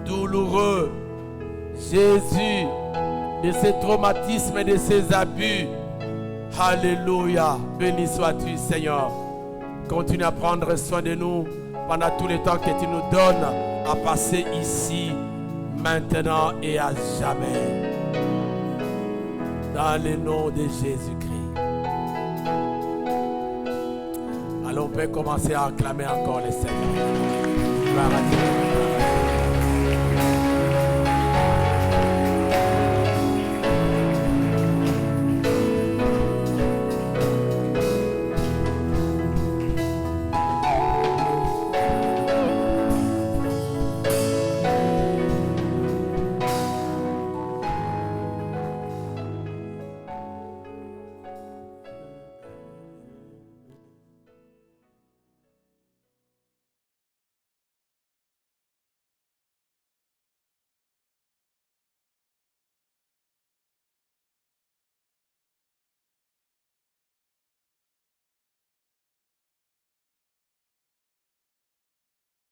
douloureux. Jésus, de ces traumatismes et de ces abus. Alléluia. Béni sois-tu, Seigneur. Continue à prendre soin de nous pendant tout le temps que tu nous donnes à passer ici, maintenant et à jamais. Dans le nom de Jésus-Christ. Alors on peut commencer à acclamer encore le Seigneur. Gloire à Dieu.